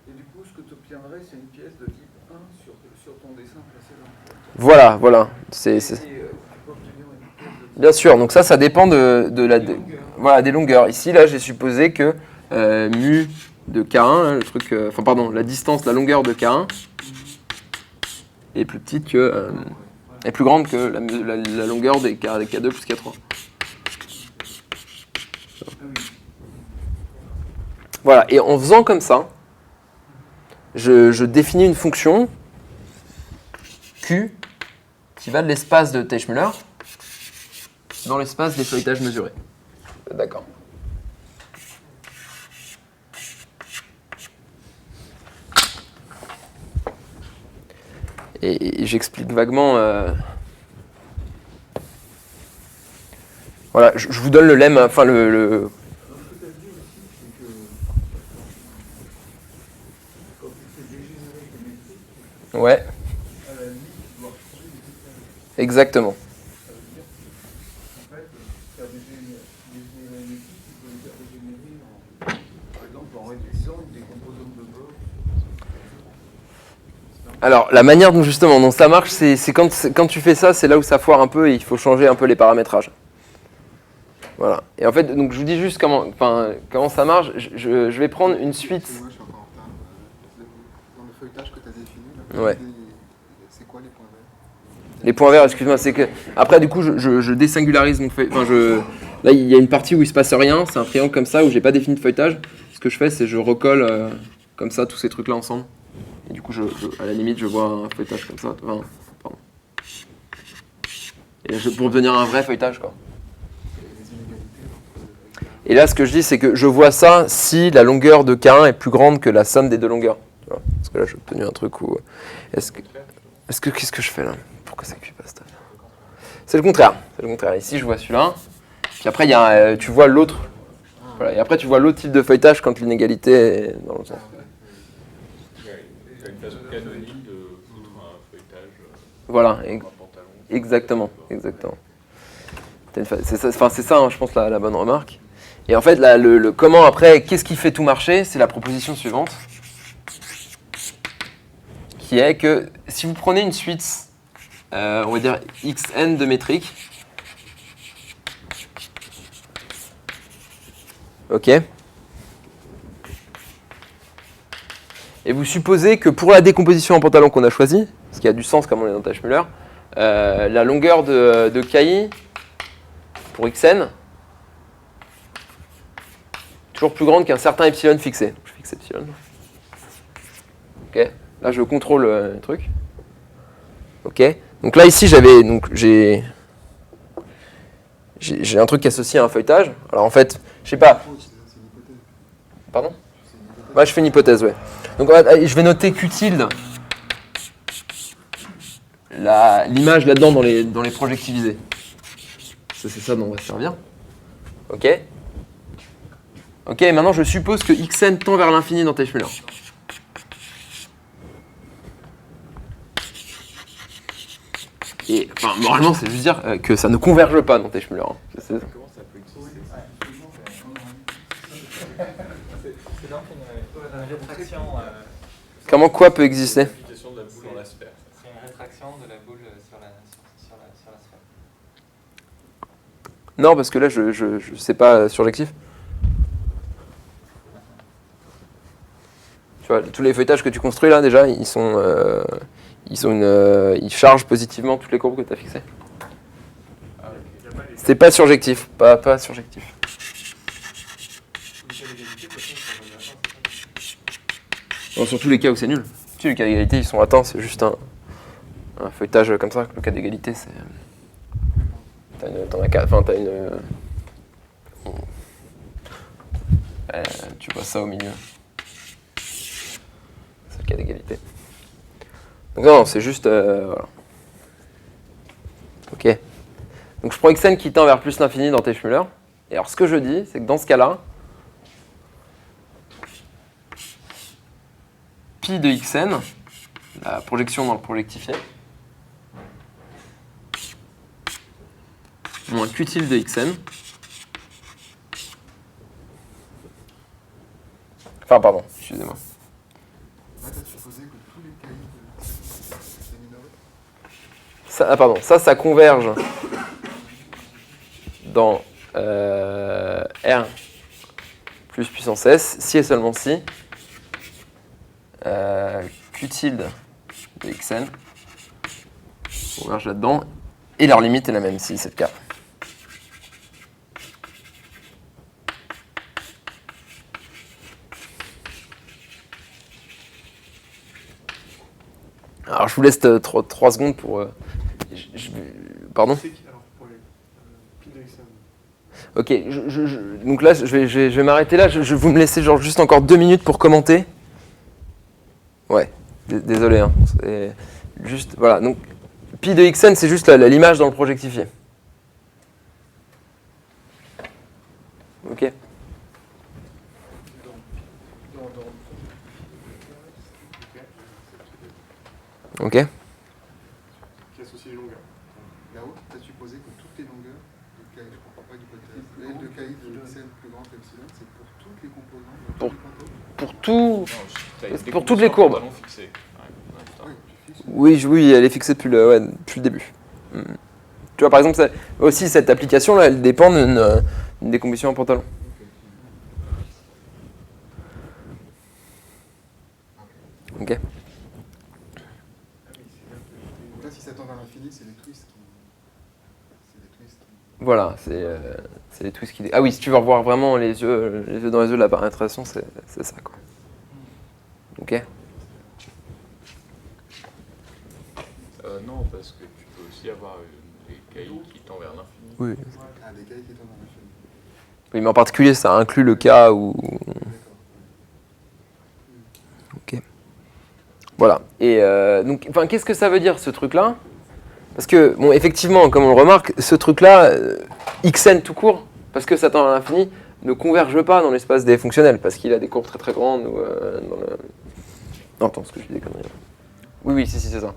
Et du coup, ce que tu obtiendrais, c'est une pièce de type 1 sur ton dessin précédent. Voilà. Et tu peux obtenir une pièce de type Bien sûr, donc ça dépend voilà, des longueurs. Ici, là, j'ai supposé que mu de K1, hein, la distance, la longueur de K1 est plus petite que... est plus grande que la longueur des K2 plus K3. Voilà, et en faisant comme ça, je définis une fonction Q qui va de l'espace de Teichmüller dans l'espace des feuilletages mesurés. D'accord. Et j'explique vaguement... Voilà, je vous donne le lemme, enfin le... Ouais. Exactement. Alors, la manière dont justement dont ça marche, c'est quand tu fais ça, c'est là où ça foire un peu et il faut changer un peu les paramétrages. Voilà. Et en fait, donc je vous dis juste comment ça marche. Je vais prendre une suite. Moi, je suis encore en retard. Dans le feuilletage que tu as défini, là, Ouais. c'est quoi les points verts? Les points verts, excuse-moi, c'est que après du coup je désingularise mon feuilletage. Là il y a une partie où il se passe rien, c'est un triangle comme ça où j'ai pas défini de feuilletage. Ce que je fais, c'est je recolle comme ça tous ces trucs là ensemble. Et du coup à la limite je vois un feuilletage comme ça. Enfin, pardon. Et pour obtenir un vrai feuilletage quoi. Et là, ce que je dis, c'est que je vois ça si la longueur de K1 est plus grande que la somme des deux longueurs. Tu vois, parce que là, j'ai obtenu un truc où... Qu'est-ce que je fais là? Pourquoi ça cuit pas cette affaire? C'est le contraire. C'est le contraire. Ici, je vois celui-là. Puis après, tu vois l'autre. Voilà. Et après, tu vois l'autre type de feuilletage quand l'inégalité est dans l'autre sens. Il y a une façon canonique de foutre un feuilletage Voilà. dans un pantalon. Exactement. C'est ça, hein, je pense, la bonne remarque. Et en fait, là, le comment après, qu'est-ce qui fait tout marcher? C'est la proposition suivante, qui est que si vous prenez une suite, on va dire xn de métriques, ok, et vous supposez que pour la décomposition en pantalon qu'on a choisie, ce qui a du sens comme on est dans Teichmüller, la longueur de KI pour xn toujours plus grande qu'un certain epsilon fixé. Je fixe epsilon. Ok. Là, je contrôle le truc. Ok. Donc là, ici, j'ai un truc associé à un feuilletage. Alors en fait, je sais pas. Pardon? Ouais, je fais une hypothèse, ouais. Donc je vais noter Q tilde l'image là-dedans dans les projectivisés. C'est ça dont on va se servir. Ok. Ok, maintenant je suppose que xn tend vers l'infini dans Teichmüller. Et enfin, moralement, c'est juste dire que ça ne converge pas dans Teichmüller. Hein. Comment ça peut exister? C'est donc une rétraction. Comment quoi peut exister? L'application de la boule en la sphère. C'est une rétraction de la boule sur la sphère. Non, parce que là, je sais pas surjectif. Tu vois, tous les feuilletages que tu construis là, déjà, ils chargent positivement toutes les courbes que tu as fixées. C'est pas surjectif, pas surjectif. Non, sur tous les cas où c'est nul. Si les cas d'égalité ils sont atteints, c'est juste un feuilletage comme ça. Le cas d'égalité, c'est. Tu vois ça au milieu. C'est le cas d'égalité. Donc non, c'est juste. Voilà. Ok. Donc je prends xn qui tend vers plus l'infini dans Teichmüller. Et alors ce que je dis, c'est que dans ce cas-là, pi de xn, la projection dans le projectifié, moins q tilde de xn. Enfin, pardon, excusez-moi. Là, tu as supposé que tous les cahiers c'est minoré. Ça converge dans R plus puissance S, si et seulement si Q tilde de xn converge là-dedans, et leur limite est la même si c'est le cas. Alors je vous laisse 3 secondes pour... Pardon? Alors, pour les pi de xn. Ok, donc là je vais m'arrêter là, vous me laissez genre juste encore 2 minutes pour commenter. Ouais, désolé, hein. C'est juste, voilà, donc pi de xn c'est juste l'image dans le projectifié. Ok. Ok. Qui associe les longueurs. Là-haut, tu as supposé que toutes les longueurs de KI, je ne comprends pas l'hypothèse, L de KI de xn plus grand qu'epsilon, c'est pour toutes les composantes de tous les contours. Pour toutes les courbes. Pantalon fixé. Ouais, Oui, tu fixes. Oui, elle est fixée depuis le début. Tu vois, par exemple, aussi cette application là, elle dépend une décomposition en pantalon. Ok. Donc là, si ça tend vers l'infini, c'est les twists qui. Voilà, c'est les twists qui... Ah oui, si tu veux revoir vraiment les yeux dans les yeux de la pénétration, c'est ça, quoi. Ok. Non, parce que tu peux aussi avoir des cailloux qui tendent vers l'infini. Oui. Ah, des cailles qui tombent vers l'infini. Oui, mais en particulier, ça inclut le cas où... Ok. Voilà. Et donc, enfin, qu'est-ce que ça veut dire, ce truc-là? Parce que, bon, effectivement, comme on le remarque, ce truc-là, Xn tout court, parce que ça tend à l'infini, ne converge pas dans l'espace des fonctionnels, parce qu'il a des courbes très très grandes, ou dans le... Non, attends, ce que je dis des conneries. Oui, si, c'est ça.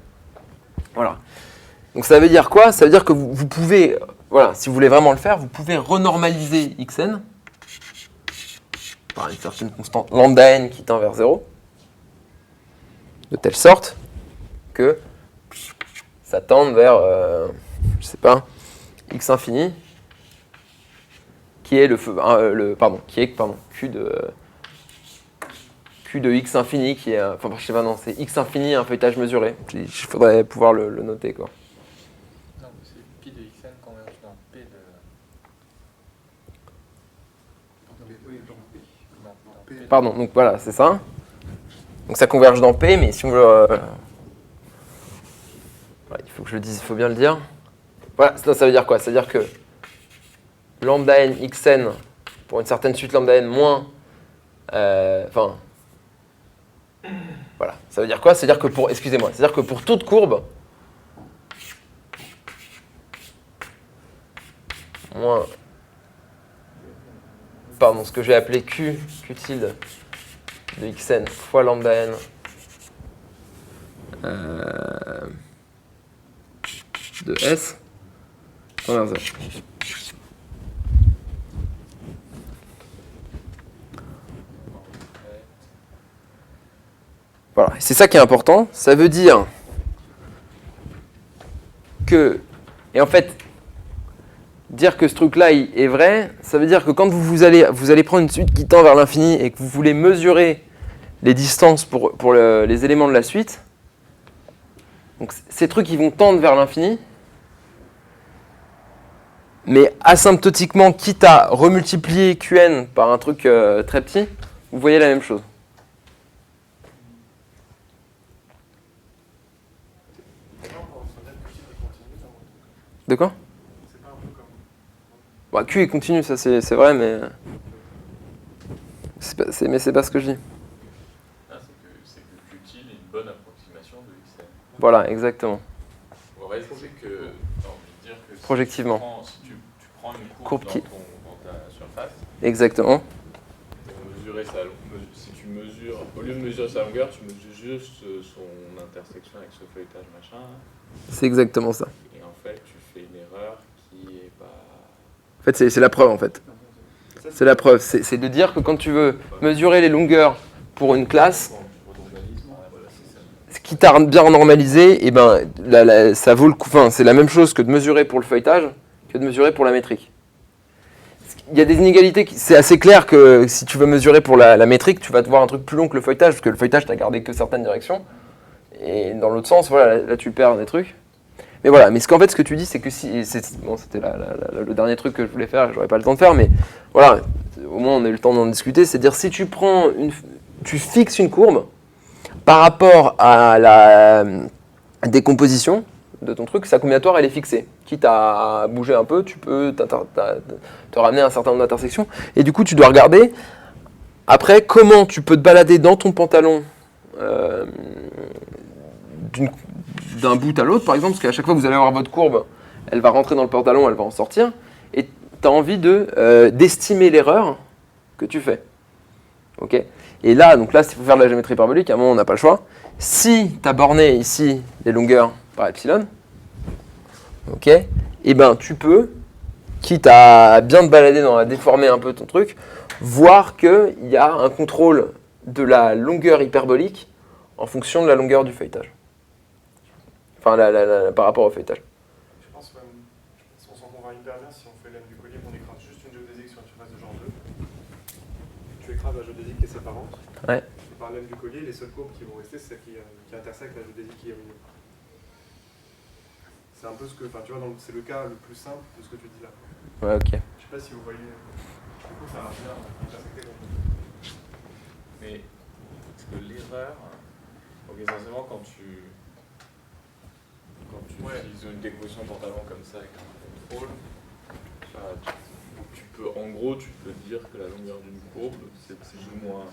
Voilà. Donc ça veut dire quoi? Ça veut dire que vous pouvez, voilà, si vous voulez vraiment le faire, vous pouvez renormaliser Xn par une certaine constante lambda n qui tend vers 0, de telle sorte que ça tende vers, je sais pas, x infini, qui est Q de x infini, qui est, enfin je sais pas, non, c'est x infini un feuilletage mesuré. Il faudrait pouvoir le noter, quoi. Non, c'est pi de xn converge dans p de... Non, dans p de... Pardon, donc voilà, c'est ça. Donc ça converge dans P, mais si on veut... voilà, il faut que je le dise, il faut bien le dire. Voilà, ça veut dire quoi? Ça veut dire que lambda n xn, pour une certaine suite lambda n moins... Enfin... voilà, ça veut dire quoi? Ça veut dire que pour... Excusez-moi, c'est-à-dire que pour toute courbe... moins... Pardon, ce que j'ai appelé Q tilde de xn fois lambda n de S tend vers 0. Voilà, c'est ça qui est important. Ça veut dire que, et en fait, dire que ce truc-là est vrai, ça veut dire que quand vous allez prendre une suite qui tend vers l'infini et que vous voulez mesurer les distances pour les éléments de la suite, donc ces trucs ils vont tendre vers l'infini, mais asymptotiquement, quitte à remultiplier Qn par un truc très petit, vous voyez la même chose. De quoi? Bah, Q est continu, ça c'est vrai, mais c'est pas ce que je dis. Ah, c'est que Qtil est une bonne approximation de Xn. Voilà, exactement. On va essayer que, non, je veux dire que si Projectivement. si tu prends une Courbe courbe qui... dans ta surface, Exactement. mesurer si tu mesures, au lieu de mesurer sa longueur, tu mesures juste son intersection avec ce feuilletage machin, C'est exactement ça. et en fait tu fais une erreur qui est pas... En fait, c'est la preuve, en fait. C'est la preuve. C'est de dire que quand tu veux mesurer les longueurs pour une classe, quitte à bien normaliser, et ben, ça vaut le coup. Enfin, c'est la même chose que de mesurer pour le feuilletage que de mesurer pour la métrique. Il y a des inégalités, c'est assez clair que si tu veux mesurer pour la métrique, tu vas te voir un truc plus long que le feuilletage, parce que le feuilletage, tu n'as gardé que certaines directions. Et dans l'autre sens, voilà, là tu perds des trucs. Mais voilà, mais ce que tu dis, c'est que si... Bon, c'était le dernier truc que je voulais faire, j'aurais pas le temps de faire, mais voilà, au moins on a eu le temps d'en discuter, c'est à dire si tu fixes une courbe par rapport à la décomposition de ton truc, sa combinatoire elle est fixée. Quitte à bouger un peu, tu peux te ramener à un certain nombre d'intersections, et du coup tu dois regarder après comment tu peux te balader dans ton pantalon d'un bout à l'autre, par exemple, parce qu'à chaque fois que vous allez avoir votre courbe, elle va rentrer dans le pantalon, elle va en sortir, et tu as envie d'estimer l'erreur que tu fais. Ok. Et là, donc là, s'il faut faire de la géométrie parabolique, à un moment, on n'a pas le choix. Si tu as borné ici les longueurs par epsilon, ok, et ben tu peux, quitte à bien te balader à déformer un peu ton truc, voir qu'il y a un contrôle de la longueur hyperbolique en fonction de la longueur du feuilletage. Enfin, par rapport au feuilletage. Je pense même, on s'en convainc hyper bien si on fait l'aime du collier, qu'on écrase juste une géodésique sur une surface de genre 2. Tu écrases la géodésique qui est séparante. Ouais. Et par l'aime du collier, les seules courbes qui vont rester, c'est celles qui intersectent la géodésique qui est au milieu. C'est un peu ce que, enfin tu vois, c'est le cas le plus simple de ce que tu dis là. Ouais, ok. Je sais pas si vous voyez. Du coup, ça marche bien intersecter comme ça. Mais parce que l'erreur, donc essentiellement quand tu utilises une décomposition de pantalon comme ça avec un contrôle, tu peux, en gros, tu peux dire que la longueur d'une courbe, c'est plus ou moins.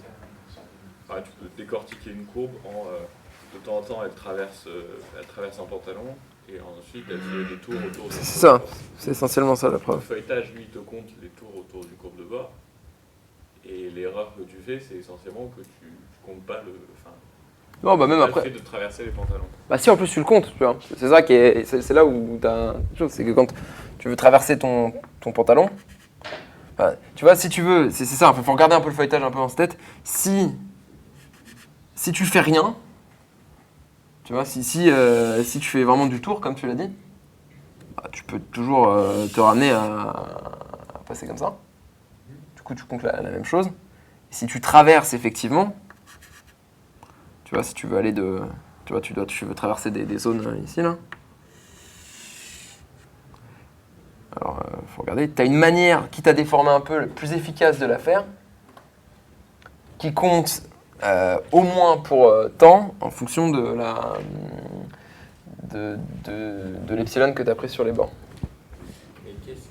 Enfin, tu peux décortiquer une courbe en de temps en temps elle traverse un pantalon et ensuite elle fait des tours autour. C'est ça, c'est essentiellement ça la Le preuve. feuilletage, lui, te compte les tours autour d'une courbe de bord. Et l'erreur que tu fais, c'est essentiellement que tu comptes pas le. Enfin, Non, bah même pas après. le fait de traverser les pantalons. Bah si en plus tu le comptes, tu vois. C'est ça qui est. C'est là où t'as une chose, c'est que quand tu veux traverser ton pantalon, bah, tu vois, si tu veux, c'est ça, il faut regarder un peu le feuilletage un peu en tête. Si tu fais rien, tu vois, si tu fais vraiment du tour, comme tu l'as dit, bah, tu peux toujours te ramener à passer comme ça. Du coup, tu comptes la même chose. Si tu traverses effectivement, tu vois, si tu veux aller de... Tu vois, tu veux traverser des zones ici, là. Alors, faut regarder. Tu as une manière, quitte à déformer un peu, plus efficace de la faire, qui compte au moins pour temps en fonction de l'epsilon que tu as pris sur les bords. Mais qu'est-ce qui.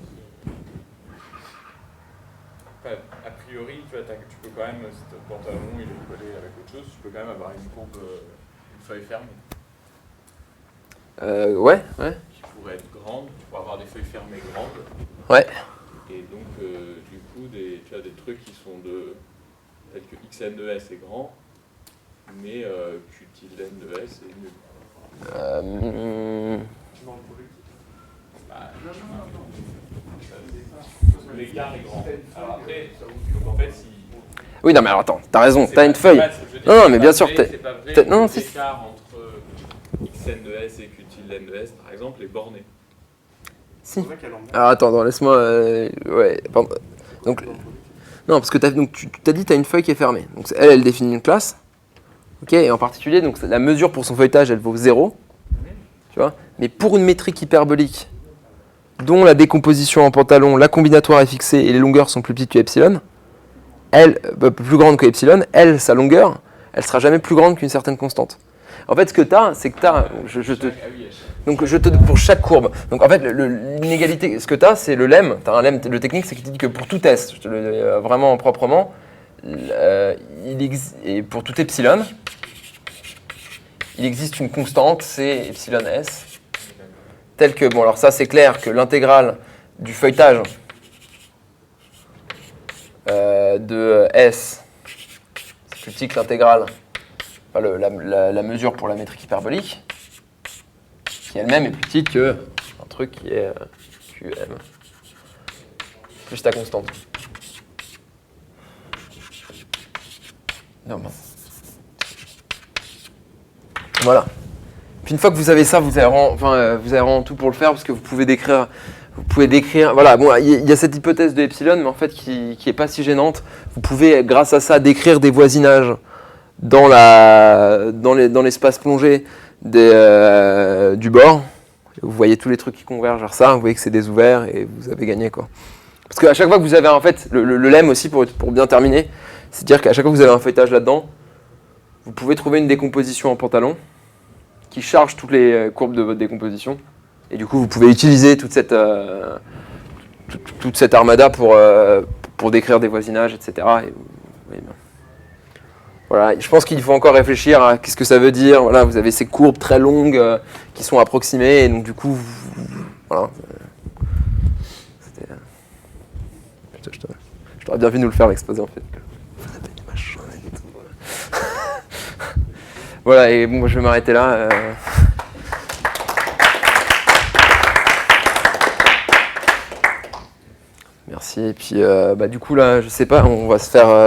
Enfin, a priori, tu peux quand même, si ton pantalon il est collé avec autre chose, tu peux quand même avoir une courbe, une feuille fermée. Ouais. Qui pourrait être grande, tu pourrais avoir des feuilles fermées grandes. Ouais. Et donc, du coup, tu as des trucs qui sont de. Peut-être que xn de s est grand, mais q tilde n de s est nul. Bah, l'écart est grand. Alors après, donc en fait, si. Oui, non, mais alors attends, t'as raison, C'est t'as pas- une c'est feuille. pas- je veux dire, Non, c'est mais pas bien sûr, vrai, t'es- c'est pas vrai t'es- que non, si. l'écart entre xn de s et q tilde n de s, par exemple, est borné. Si. C'est vrai qu'elle en Alors attends, laisse-moi... ouais, pardon. Donc, non, parce que tu as dit que tu as une feuille qui est fermée. Donc elle définit une classe. Ok, et en particulier, donc, la mesure pour son feuilletage, elle vaut 0. Tu vois. Mais pour une métrique hyperbolique, dont la décomposition en pantalon, la combinatoire est fixée et les longueurs sont plus petites que epsilon, elle, plus grande que epsilon, elle, sa longueur, elle sera jamais plus grande qu'une certaine constante. En fait, ce que tu as, c'est que tu as... pour chaque courbe. Donc en fait, l'inégalité, ce que tu as, c'est le lemme. Tu as un lemme, le technique, c'est qu'il te dit que pour tout S, je te le dis vraiment proprement, et pour tout epsilon, il existe une constante, c'est epsilon S, telle que, bon alors ça c'est clair, que l'intégrale du feuilletage de S, c'est plus petit que l'intégrale, enfin la mesure pour la métrique hyperbolique, qui elle-même est plus petite que un truc qui est QM, plus ta constante. Non, mince. Voilà. Puis une fois que vous avez ça, vous avez vraiment tout pour le faire, parce que vous pouvez décrire, voilà, bon, il y a cette hypothèse de epsilon, mais en fait qui est pas si gênante. Vous pouvez, grâce à ça, décrire des voisinages dans l'espace plongé du bord. Vous voyez tous les trucs qui convergent vers ça, vous voyez que c'est des ouverts et vous avez gagné, quoi. Parce qu'à chaque fois que vous avez en fait le lemme aussi pour bien terminer, c'est-à-dire qu'à chaque fois que vous avez un feuilletage là-dedans, vous pouvez trouver une décomposition en pantalon qui charge toutes les courbes de votre décomposition. Et du coup, vous pouvez utiliser toute cette armada pour décrire des voisinages, etc. Et vous voyez bien. Voilà, je pense qu'il faut encore réfléchir à qu'est-ce que ça veut dire. Voilà, vous avez ces courbes très longues qui sont approximées, et donc du coup, voilà. Je t'aurais bien vu nous le faire l'exposé en fait. Voilà, et bon, je vais m'arrêter là. Merci. Et puis, du coup là, je sais pas, on va se faire.